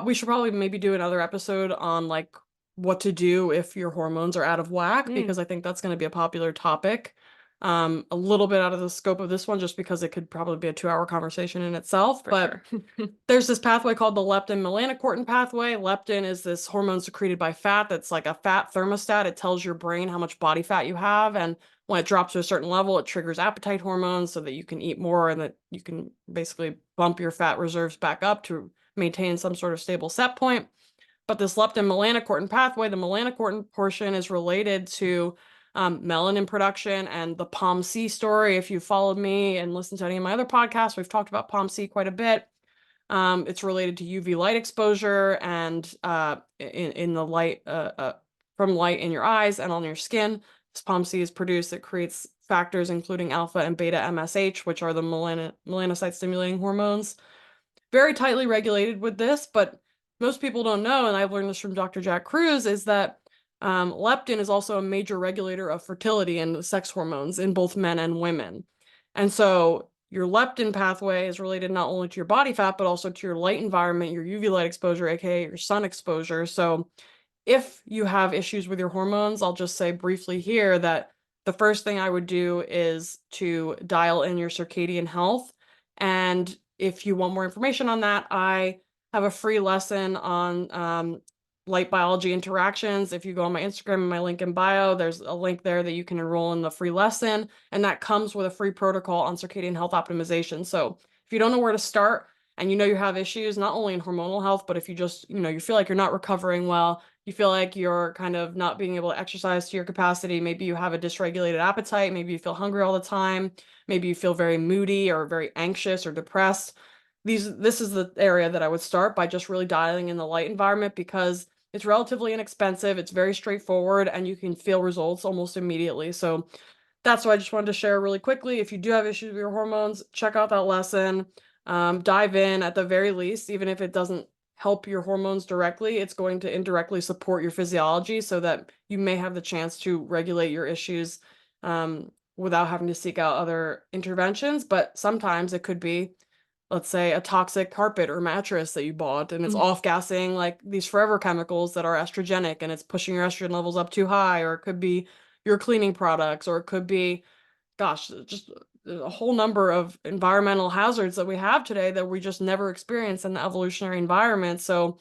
we should probably maybe do another episode on like what to do if your hormones are out of whack, Mm, because I think that's going to be a popular topic. A little bit out of the scope of this one, just because it could probably be a 2-hour conversation in itself. for But sure. there's this pathway called the leptin melanocortin pathway. Leptin is this hormone secreted by fat that's like a fat thermostat. It tells your brain how much body fat you have. And when it drops to a certain level, it triggers appetite hormones so that you can eat more and that you can basically bump your fat reserves back up to maintain some sort of stable set point. But this leptin melanocortin pathway, the melanocortin portion is related to melanin production and the POMC story. If you followed me and listened to any of my other podcasts, we've talked about POMC quite a bit. It's related to UV light exposure and in the light from light in your eyes and on your skin. This POMC is produced. It creates factors including alpha and beta MSH, which are the melanocyte stimulating hormones. Very tightly regulated with this, but most people don't know, and I've learned this from Dr. Jack Cruz, is that leptin is also a major regulator of fertility and sex hormones in both men and women. And so your leptin pathway is related not only to your body fat, but also to your light environment, your UV light exposure, aka your sun exposure. So if you have issues with your hormones, I'll just say briefly here that the first thing I would do is to dial in your circadian health. And if you want more information on that, I have a free lesson on light biology interactions. If you go on my Instagram and my link in bio, there's a link there that you can enroll in the free lesson. And that comes with a free protocol on circadian health optimization. So if you don't know where to start and you know you have issues, not only in hormonal health, but if you just, you feel like you're not recovering well, you feel like you're kind of not being able to exercise to your capacity. Maybe you have a dysregulated appetite. Maybe you feel hungry all the time. Maybe you feel very moody or very anxious or depressed. This is the area that I would start by just really dialing in the light environment because it's relatively inexpensive. It's very straightforward and you can feel results almost immediately. So that's what I just wanted to share really quickly. If you do have issues with your hormones, check out that lesson. Dive in at the very least, even if it doesn't help your hormones directly, it's going to indirectly support your physiology so that you may have the chance to regulate your issues without having to seek out other interventions. But sometimes it could be, let's say, a toxic carpet or mattress that you bought and it's Mm. off-gassing like these forever chemicals that are estrogenic and it's pushing your estrogen levels up too high, or it could be your cleaning products, or it could be, gosh, just a whole number of environmental hazards that we have today that we just never experienced in the evolutionary environment. So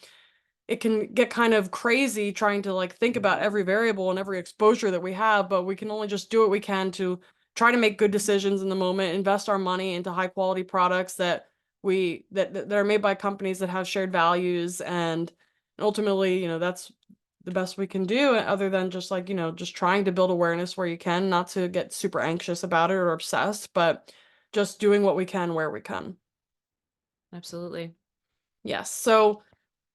it can get kind of crazy trying to like think about every variable and every exposure that we have, but we can only just do what we can to try to make good decisions in the moment, invest our money into high quality products that are made by companies that have shared values, and ultimately, that's the best we can do other than just like, just trying to build awareness where you can, not to get super anxious about it or obsessed, but just doing what we can where we can. Absolutely. Yes. So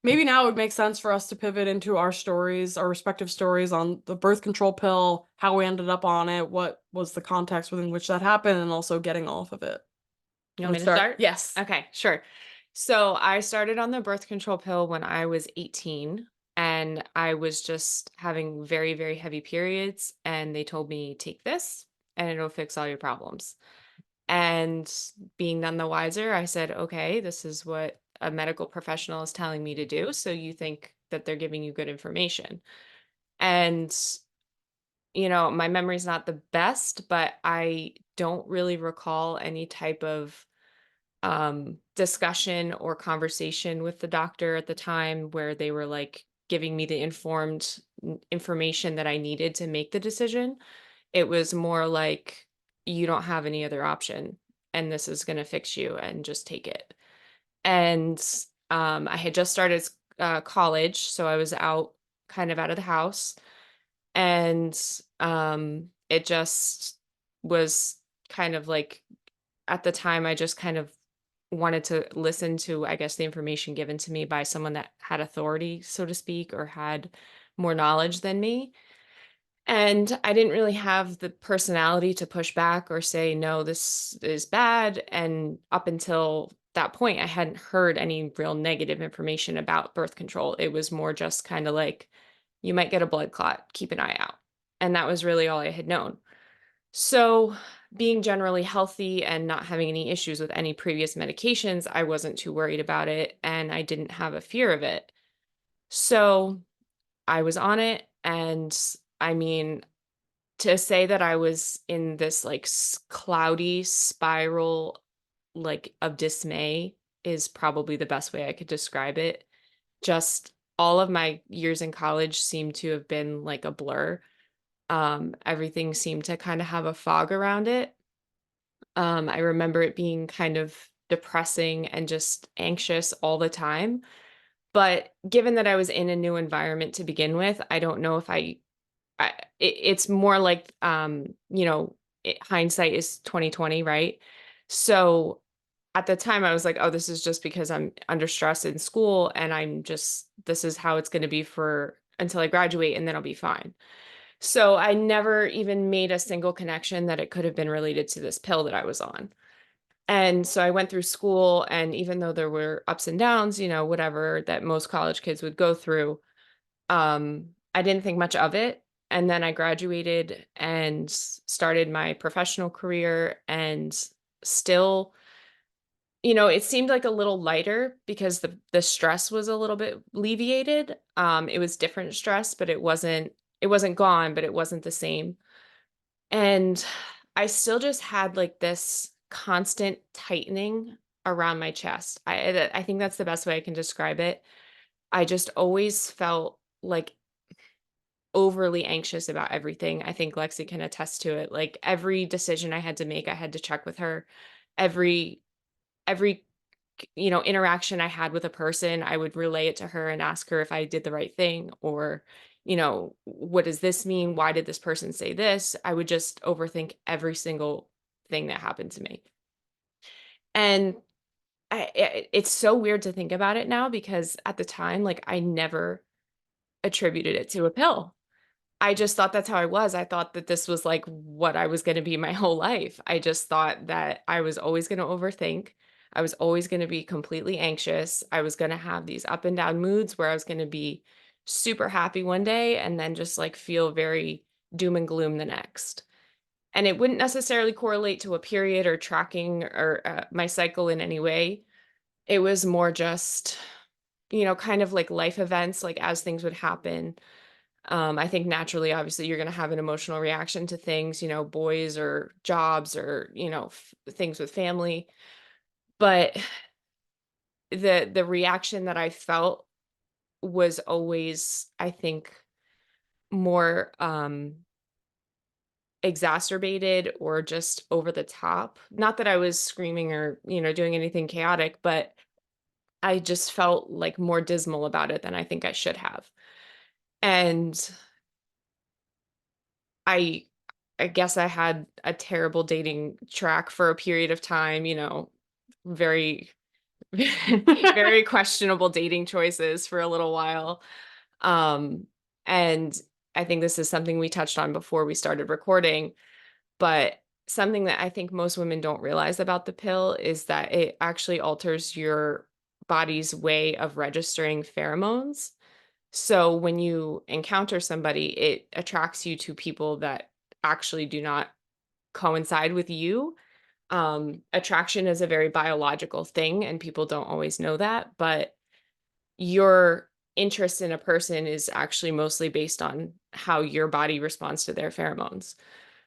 maybe now it would make sense for us to pivot into our stories, our respective stories on the birth control pill, how we ended up on it, what was the context within which that happened, and also getting off of it. You want Want me to to start? start? Yes. Okay, sure. So I started on the birth control pill when I was 18 and I was just having very, very heavy periods. And they told me, take this and it'll fix all your problems. And being none the wiser, I said, okay, this is what a medical professional is telling me to do. So you think that they're giving you good information. And, my memory's not the best, but I don't really recall any type of discussion or conversation with the doctor at the time where they were like giving me the informed information that I needed to make the decision. It was more like, you don't have any other option and this is going to fix you and just take it. And I had just started college, so I was kind of out of the house. And it just was kind of like, at the time, I just kind of wanted to listen to, I guess, the information given to me by someone that had authority, so to speak, or had more knowledge than me. And I didn't really have the personality to push back or say, no, this is bad. And up until that point, I hadn't heard any real negative information about birth control. It was more just kind of like, you might get a blood clot, keep an eye out. And that was really all I had known. So, being generally healthy and not having any issues with any previous medications, I wasn't too worried about it and I didn't have a fear of it. So, I was on it. And I mean, to say that I was in this like cloudy spiral, like of dismay, is probably the best way I could describe it. Just all of my years in college seemed to have been like a blur. Everything seemed to kind of have a fog around it. I remember it being kind of depressing and just anxious all the time. But given that I was in a new environment to begin with, I don't know if it's more like, hindsight is 2020, right? So at the time I was like, oh, this is just because I'm under stress in school and this is how it's going to be for until I graduate and then I'll be fine. So I never even made a single connection that it could have been related to this pill that I was on. And so I went through school, and even though there were ups and downs, whatever that most college kids would go through, I didn't think much of it. And then I graduated and started my professional career, and still, it seemed like a little lighter because the stress was a little bit alleviated. It was different stress, but it wasn't gone, but it wasn't the same. And I still just had like this constant tightening around my chest. I think that's the best way I can describe it. I just always felt like overly anxious about everything. I think Lexi can attest to it. Like every decision I had to make, I had to check with her. Every interaction I had with a person, I would relay it to her and ask her if I did the right thing, or what does this mean? Why did this person say this? I would just overthink every single thing that happened to me. And it's so weird to think about it now because at the time, like I never attributed it to a pill. I just thought that's how I was. I thought that this was like what I was going to be my whole life. I just thought that I was always going to overthink. I was always going to be completely anxious. I was going to have these up and down moods where I was going to be super happy one day and then just like feel very doom and gloom the next. And it wouldn't necessarily correlate to a period or tracking or my cycle in any way. It was more just, kind of like life events, like as things would happen. I think naturally, obviously, you're going to have an emotional reaction to things, boys or jobs or, things with family. But the reaction that I felt was always, I think, more exacerbated or just over the top. Not that I was screaming or, doing anything chaotic, but I just felt like more dismal about it than I think I should have. And I I guess I had a terrible dating track for a period of time, very very questionable dating choices for a little while. Um, and I think this is something we touched on before we started recording, but something that I think most women don't realize about the pill is that it actually alters your body's way of registering pheromones. So when you encounter somebody, it attracts you to people that actually do not coincide with you. Attraction is a very biological thing, and people don't always know that, but your interest in a person is actually mostly based on how your body responds to their pheromones.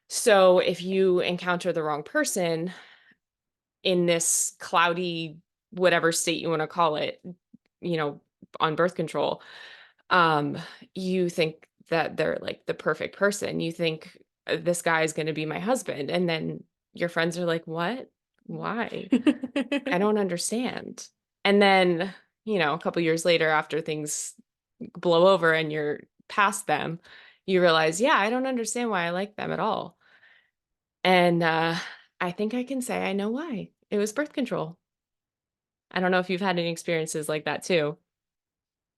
So if you encounter the wrong person in this cloudy, whatever state you want to call it, you know, on birth control, um, you think that they're like the perfect person. You think this guy is going to be my husband. And then your friends are like, what? Why? I don't understand. And then, a couple years later, after things blow over and you're past them, you realize, yeah, I don't understand why I like them at all. And I think I can say I know why. It was birth control. I don't know if you've had any experiences like that too.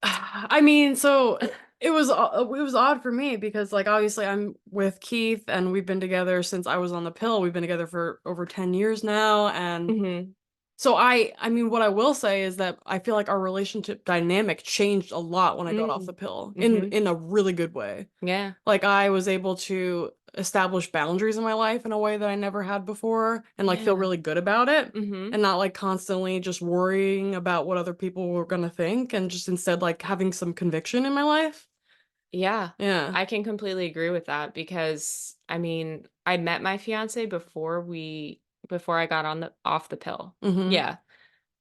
I mean, so it was odd for me because like obviously I'm with Keith and we've been together since I was on the pill. We've been together for over 10 years now, and Hmm. so I mean what I will say is that I feel like our relationship dynamic changed a lot when I got off Mm. the pill Hmm. in a really good way. Yeah. Like I was able to establish boundaries in my life in a way that I never had before and like feel Yeah. really good about it Hmm. and not like constantly just worrying about what other people were going to think and just instead like having some conviction in my life. Yeah, Yeah. I can completely agree with that because I mean, I met my fiance before I got on the off the pill. Mhm. Yeah.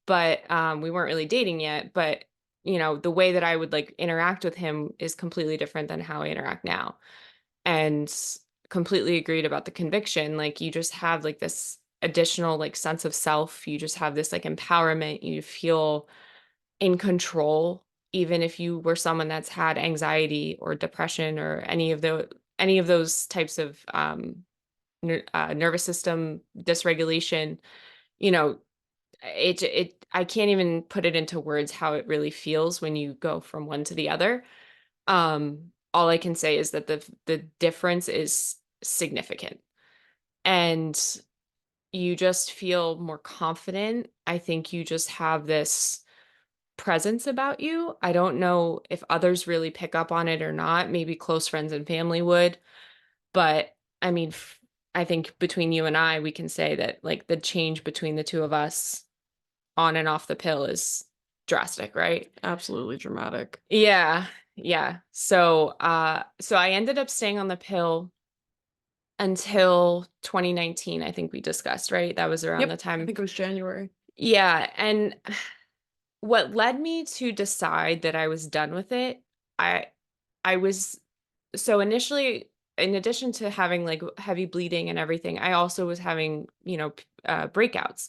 But we weren't really dating yet, but the way that I would like interact with him is completely different than how I interact now. And completely agreed about the conviction. Like you just have like this additional like sense of self. You just have this like empowerment. You feel in control. even if you were someone that's had anxiety or depression or any of those types of nervous system dysregulation, you know, I can't even put it into words how it really feels when you go from one to the other. All I can say is that the difference is significant, and you just feel more confident. I think you just have this presence about you. I don't know if others really pick up on it or not. Maybe close friends and family would, but I mean, I think between you and I, we can say that like the change between the two of us on and off the pill is drastic, right? Absolutely dramatic. Yeah. Yeah. So I ended up staying on the pill until 2019, I think we discussed, right? That was around the Yep, I time. think it was January. Yeah, and what led me to decide that I was done with it, I I was so initially, in addition to having like heavy bleeding and everything, I also was having, breakouts.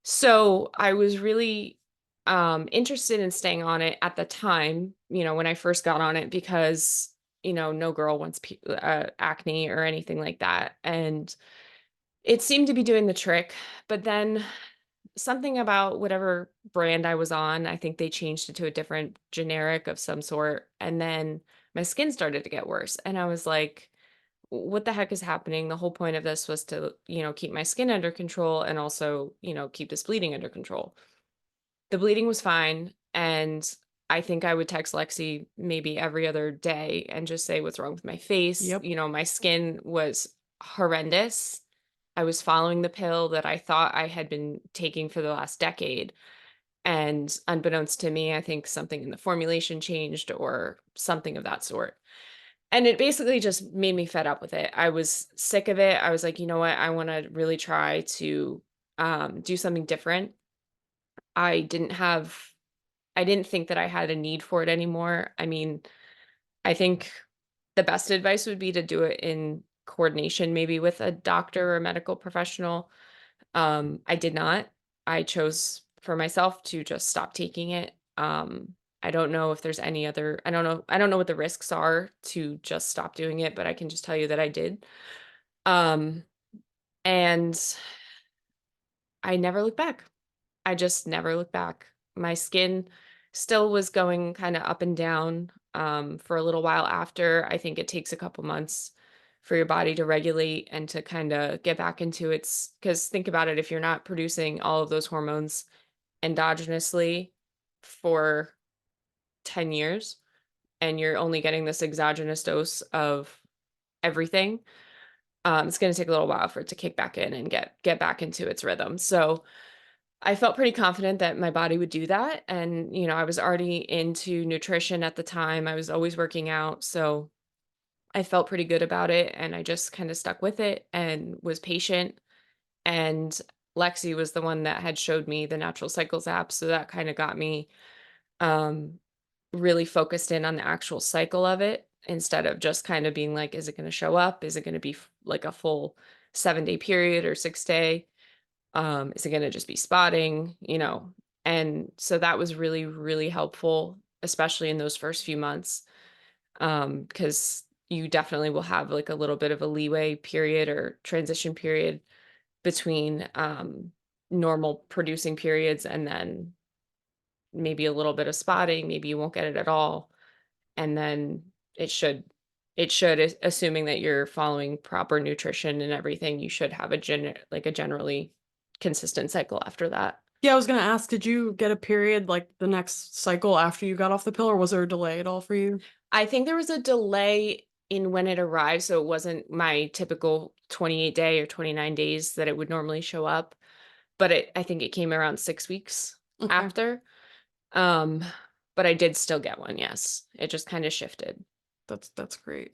So I was really interested in staying on it at the time, when I first got on it because, no girl wants acne or anything like that. And it seemed to be doing the trick. But then something about whatever brand I was on, I think they changed it to a different generic of some sort. And then my skin started to get worse. And I was like, what the heck is happening? The whole point of this was to, keep my skin under control and also, keep this bleeding under control. The bleeding was fine, and I think I would text Lexi maybe every other day and just say, "What's wrong with my face?" Yep. My skin was horrendous. I was following the pill that I thought I had been taking for the last decade, and unbeknownst to me, I think something in the formulation changed or something of that sort. And it basically just made me fed up with it. I was sick of it. I was like, "You know what? I wanna really try to, do something different." I didn't have I didn't think that I had a need for it anymore. I mean, I think the best advice would be to do it in coordination, maybe with a doctor or a medical professional. I did not. I chose for myself to just stop taking it. I don't know if there's any other, I don't know what the risks are to just stop doing it, but I can just tell you that I did. Um, and I never looked back. I just never looked back. My skin still was going kind of up and down for a little while after. I think it takes a couple months for your body to regulate and to kind of get back into its. Because think about it, if you're not producing all of those hormones endogenously for 10 years and you're only getting this exogenous dose of everything, it's going to take a little while for it to kick back in and get back into its rhythm. So I felt pretty confident that my body would do that. And, I was already into nutrition at the time. I was always working out. So I felt pretty good about it. And I just kind of stuck with it and was patient. And Lexi was the one that had showed me the Natural Cycles app. So that kind of got me um, really focused in on the actual cycle of it instead of just kind of being like, is it going to show up? Is it going to be like a full 7-day period or 6-day? Is it gonna just be spotting, And so that was really, really helpful, especially in those first few months, because you definitely will have like a little bit of a leeway period or transition period between normal producing periods and then maybe a little bit of spotting, maybe you won't get it at all. And then it should assuming that you're following proper nutrition and everything, you should have a generally consistent cycle after that. Yeah, I was gonna ask, did you get a period like the next cycle after you got off the pill, or was there a delay at all for you? I think there was a delay in when it arrived, so it wasn't my typical 28-day or 29 days that it would normally show up, but I think it came around 6 weeks Okay, after. Um, but I did still get one, yes. It just kinda shifted. that's great.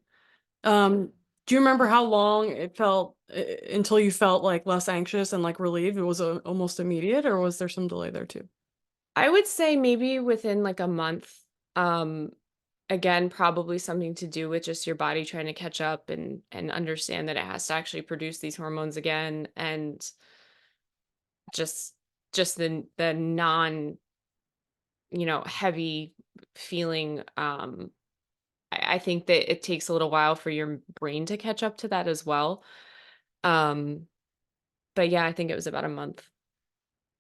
Do you remember how long it felt until you felt like less anxious and like relieved? It was almost immediate, or was there some delay there too? I would say maybe within, like, a month. Um, Again, probably something to do with just your body trying to catch up and understand that it has to actually produce these hormones again, and just just the non, heavy feeling, I think that it takes a little while for your brain to catch up to that as well. Um, but yeah, I think it was about a month.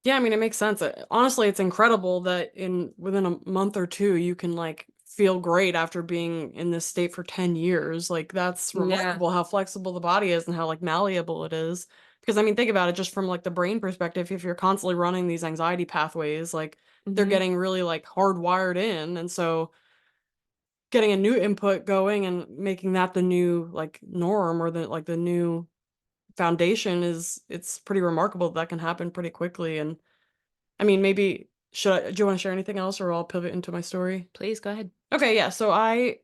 Yeah, I mean, it makes sense. Honestly, it's incredible that in within a month or two you can like feel great after being in this state for 10 years. Like that's Yeah. remarkable how flexible the body is and how like malleable it is. Because I mean, think about it just from like the brain perspective, if you're constantly running these anxiety pathways, like they're Mhm. getting really like hardwired in. And so getting a new input going and making that the new like norm or the like the new foundation is it's pretty remarkable that can happen pretty quickly. And I mean, maybe do you wanna share anything else or I'll pivot into my story? Please go ahead. Okay, yeah. So I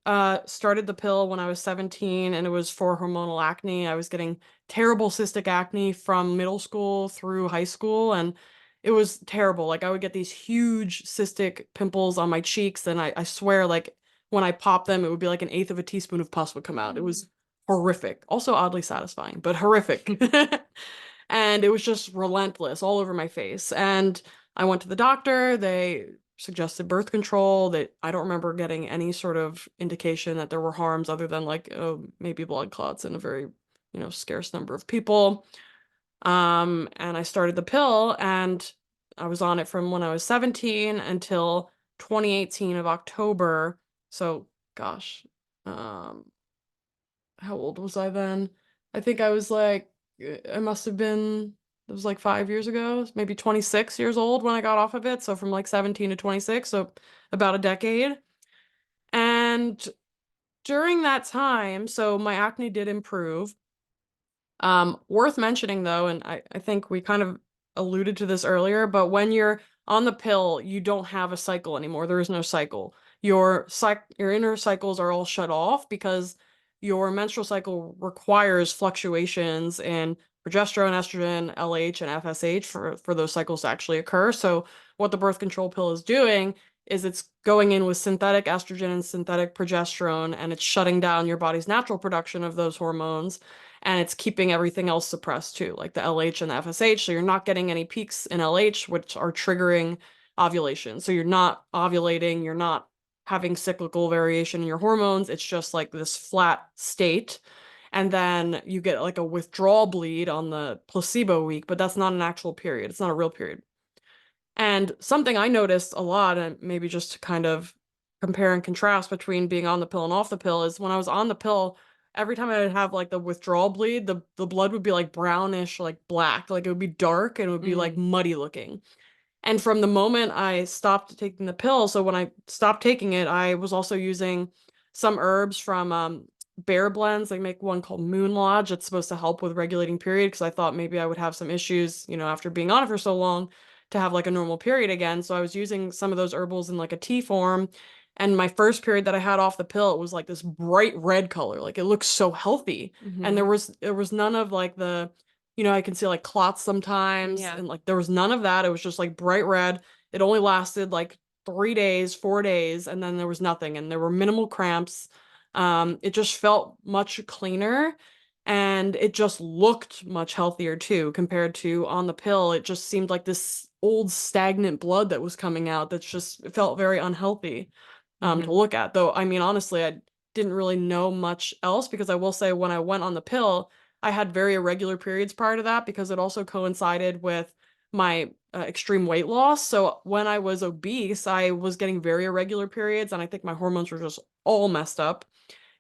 started the pill when I was 17 and it was for hormonal acne. I was getting terrible cystic acne from middle school through high school and it was terrible. Like I would get these huge cystic pimples on my cheeks and I swear like when I popped them it would be like an eighth of a teaspoon of pus would come out. It was horrific. Also oddly satisfying, but horrific. And it was just relentless all over my face. And I went to the doctor. They suggested birth control. That I don't remember getting any sort of indication that there were harms other than like maybe blood clots in a very scarce number of people. And I started the pill, and I was on it from when I was 17 until 2018 of October. So gosh, um, how old was I then? I think I was like, I must have been, it was like 5 years ago, maybe 26 years old when I got off of it. So from like 17 to 26, so about a decade. And during that time, so my acne did improve. Worth mentioning though, and I think we kind of alluded to this earlier, but when you're on the pill, you don't have a cycle anymore. There is no cycle. Your inner cycles are all shut off because your menstrual cycle requires fluctuations in progesterone, estrogen, LH, and FSH for those cycles to actually occur. So what the birth control pill is doing is it's going in with synthetic estrogen and synthetic progesterone, and it's shutting down your body's natural production of those hormones and it's keeping everything else suppressed too, like the LH and the FSH. So you're not getting any peaks in LH, which are triggering ovulation. So you're not ovulating, you're not having cyclical variation in your hormones. It's just like this flat state. And then you get like a withdrawal bleed on the placebo week, but that's not an actual period. It's not a real period. And something I noticed a lot, and maybe just to kind of compare and contrast between being on the pill and off the pill, is when I was on the pill, every time I would have like the withdrawal bleed, the blood would be like brownish, like black, like it would be dark and it would be like Mm. muddy looking. And from the moment I stopped taking the pill, so when I stopped taking it, I was also using some herbs from Bear Blends. They make one called Moon Lodge. It's supposed to help with regulating period because I thought maybe I would have some issues, after being on it for so long to have like a normal period again. So I was using some of those herbals in like a tea form. And my first period that I had off the pill, it was like this bright red color. Like it looks so healthy. And there Mhm. was there was none of like I can see like clots sometimes, Yeah. and like there was none of that. It was just like bright red. It only lasted like 3 days, 4 days, and then there was nothing, and there were minimal cramps. It just felt much cleaner, and it just looked much healthier too, compared to on the pill. It just seemed like this old stagnant blood that was coming out that's just it felt very unhealthy to Mhm. look at. Though, I mean, honestly, I didn't really know much else because I will say when I went on the pill, I had very irregular periods prior to that because it also coincided with my extreme weight loss. So when I was obese, I was getting very irregular periods, and I think my hormones were just all messed up.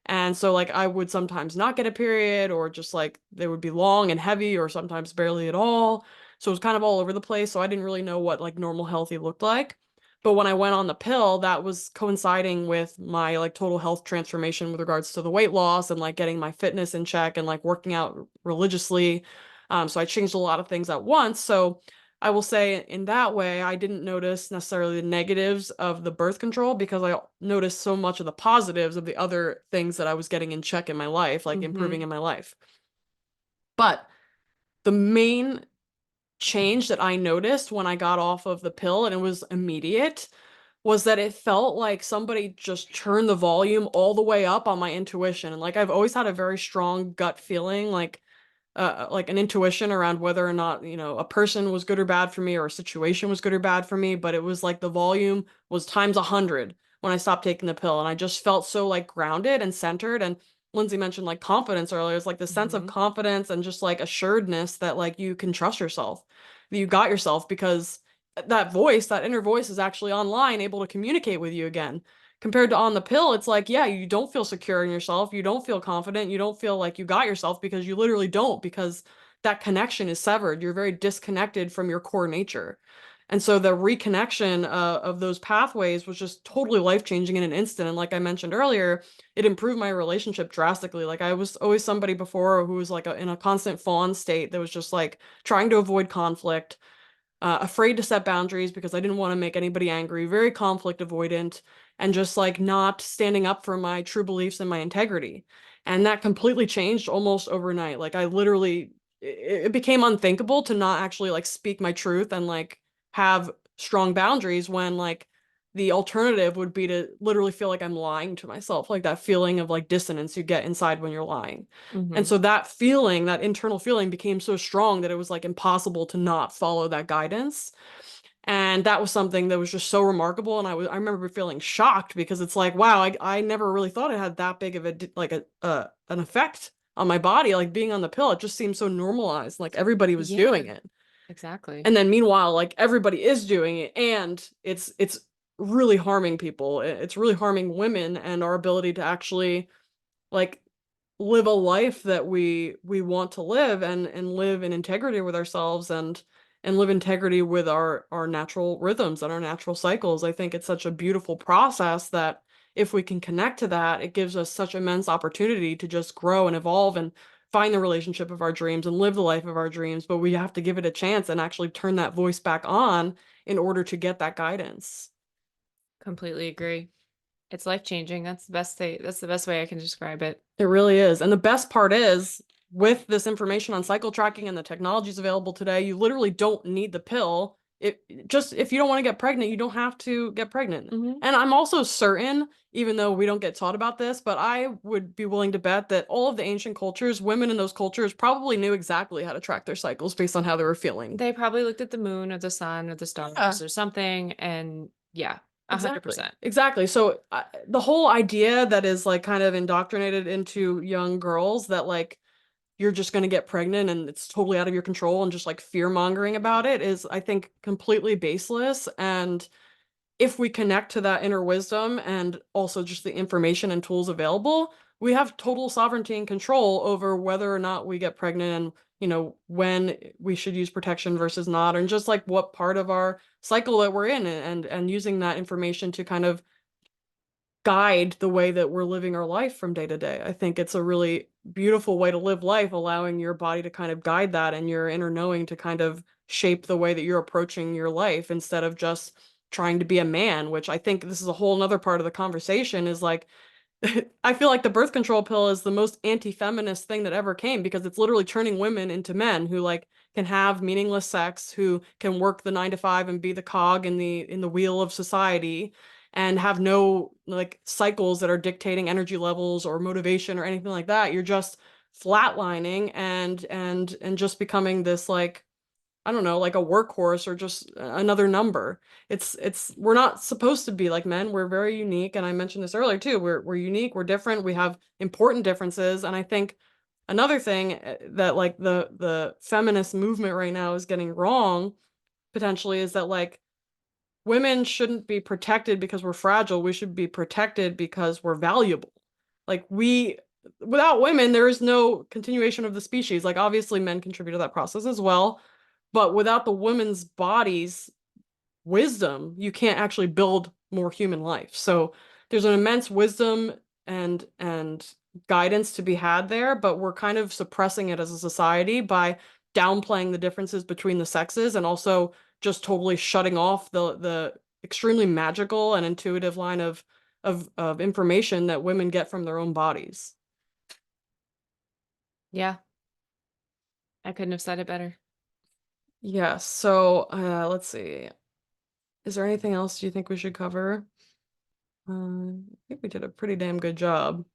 And so like I would sometimes not get a period or just like they would be long and heavy or sometimes barely at all. So it was kind of all over the place. So I didn't really know what like normal healthy looked like. But when I went on the pill, that was coinciding with my like total health transformation with regards to the weight loss and like getting my fitness in check and like working out religiously. So I changed a lot of things at once. So I will say in that way, I didn't notice necessarily the negatives of the birth control because I noticed so much of the positives of the other things that I was getting in check in my life, like improving Mhm. in my life. But the main change that I noticed when I got off of the pill, and it was immediate, was that it felt like somebody just turned the volume all the way up on my intuition. And like I've always had a very strong gut feeling, like an intuition around whether or not, a person was good or bad for me or a situation was good or bad for me, but it was like the volume was times 100 when I stopped taking the pill. And I just felt so like grounded and centered. And Lindsay mentioned like confidence earlier. It's like the sense of Mhm. confidence and just like assuredness that like you can trust yourself, that you got yourself, because that voice, that inner voice is actually online, able to communicate with you again. Compared to on the pill, it's like, yeah, you don't feel secure in yourself. You don't feel confident. You don't feel like you got yourself because you literally don't, because that connection is severed. You're very disconnected from your core nature. And so the reconnection of those pathways was just totally life changing in an instant. And like I mentioned earlier, it improved my relationship drastically. Like I was always somebody before who was like in a constant fawn state that was just like trying to avoid conflict, afraid to set boundaries because I didn't want to make anybody angry, very conflict avoidant, and just like not standing up for my true beliefs and my integrity. And that completely changed almost overnight. Like I literally, it became unthinkable to not actually like speak my truth and like have strong boundaries when like the alternative would be to literally feel like I'm lying to myself, like that feeling of like dissonance you get inside when you're lying. And Mhm. so that feeling, that internal feeling became so strong that it was like impossible to not follow that guidance. And that was something that was just so remarkable. And I remember feeling shocked because it's like, wow, I never really thought it had that big of like an effect on my body. Like being on the pill, it just seemed so normalized. Like everybody was Yeah, doing it. exactly. And then meanwhile, like everybody is doing it, and it's really harming people. It's really harming women and our ability to actually like live a life that we want to live, and live in integrity with ourselves, and live integrity with our natural rhythms and our natural cycles. I think it's such a beautiful process that if we can connect to that, it gives us such immense opportunity to just grow and evolve and find the relationship of our dreams and live the life of our dreams. But we have to give it a chance and actually turn that voice back on in order to get that guidance. Completely agree. It's life-changing. That's the best way I can describe it. It really is. And the best part is, with this information on cycle tracking and the technologies available today, you literally don't need the pill. It just, if you don't want to get pregnant, you don't have to get pregnant. Mhm. And I'm also certain, even though we don't get taught about this, but I would be willing to bet that all of the ancient cultures, women in those cultures probably knew exactly how to track their cycles based on how they were feeling. They probably looked at the moon or the sun or the Yeah. stars or something, and yeah, Exactly. 100%. Exactly. So the whole idea that is like kind of indoctrinated into young girls that like you're just going to get pregnant and it's totally out of your control, and just like fear mongering about it is, I think, completely baseless. And if we connect to that inner wisdom and also just the information and tools available, we have total sovereignty and control over whether or not we get pregnant, and when we should use protection versus not, and just like what part of our cycle that we're in, and using that information to kind of guide the way that we're living our life from day to day. I think it's a really beautiful way to live life, allowing your body to kind of guide that, and your inner knowing to kind of shape the way that you're approaching your life, instead of just trying to be a man, which I think this is a whole nother part of the conversation, is like I feel like the birth control pill is the most anti-feminist thing that ever came, because it's literally turning women into men who like can have meaningless sex, who can work the 9 to 5 and be the cog in the wheel of society, and have no like cycles that are dictating energy levels or motivation or anything like that. You're just flatlining and just becoming this like, I don't know, like a workhorse or just another number. It's we're not supposed to be like men. We're very unique, and I mentioned this earlier too. We're unique, we're different, we have important differences, and I think another thing that like the feminist movement right now is getting wrong potentially is that like women shouldn't be protected because we're fragile. We should be protected because we're valuable. Like without women, there is no continuation of the species. Like obviously men contribute to that process as well, but without the women's bodies' wisdom, you can't actually build more human life. So there's an immense wisdom and guidance to be had there, but we're kind of suppressing it as a society by downplaying the differences between the sexes, and also just totally shutting off the extremely magical and intuitive line of information that women get from their own bodies. Yeah, I couldn't have said it better. Yes. So let's see. Is there anything else you think we should cover? I think we did a pretty damn good job.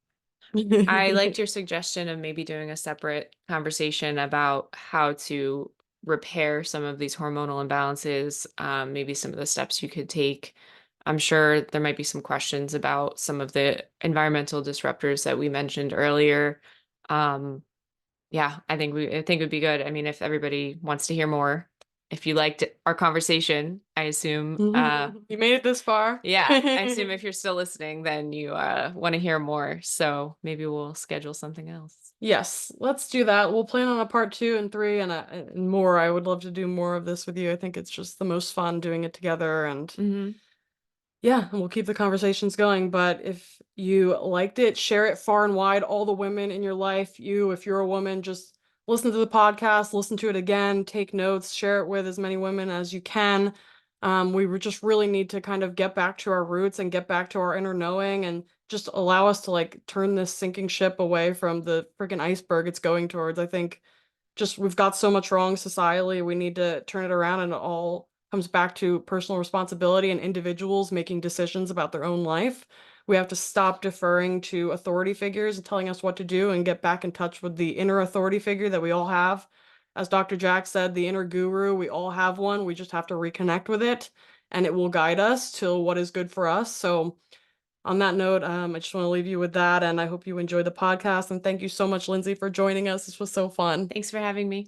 I liked your suggestion of maybe doing a separate conversation about how to repair some of these hormonal imbalances, maybe some of the steps you could take. I'm sure there might be some questions about some of the environmental disruptors that we mentioned earlier. Um, yeah, I think it would be good. I mean, if everybody wants to hear more, if you liked our conversation, I assume, You made it this far. yeah, I assume if you're still listening, then you want to hear more. So maybe we'll schedule something else. Yes, let's do that. We'll plan on a part 2 and 3 and more. I would love to do more of this with you. I think it's just the most fun doing it together, and Hmm. yeah, and we'll keep the conversations going. But if you liked it, share it far and wide. All the women in your life, if you're a woman, just listen to the podcast, listen to it again, take notes, share it with as many women as you can. Just really need to kind of get back to our roots and get back to our inner knowing, and just allow us to like turn this sinking ship away from the freaking iceberg it's going towards. I think just we've got so much wrong societally. We need to turn it around, and it all comes back to personal responsibility and individuals making decisions about their own life. We have to stop deferring to authority figures and telling us what to do, and get back in touch with the inner authority figure that we all have. As Dr. Jack said, the inner guru, we all have one. We just have to reconnect with it, and it will guide us to what is good for us. So on that note, I just want to leave you with that, and I hope you enjoy the podcast. And thank you so much, Lindsay, for joining us. This was so fun. Thanks for having me.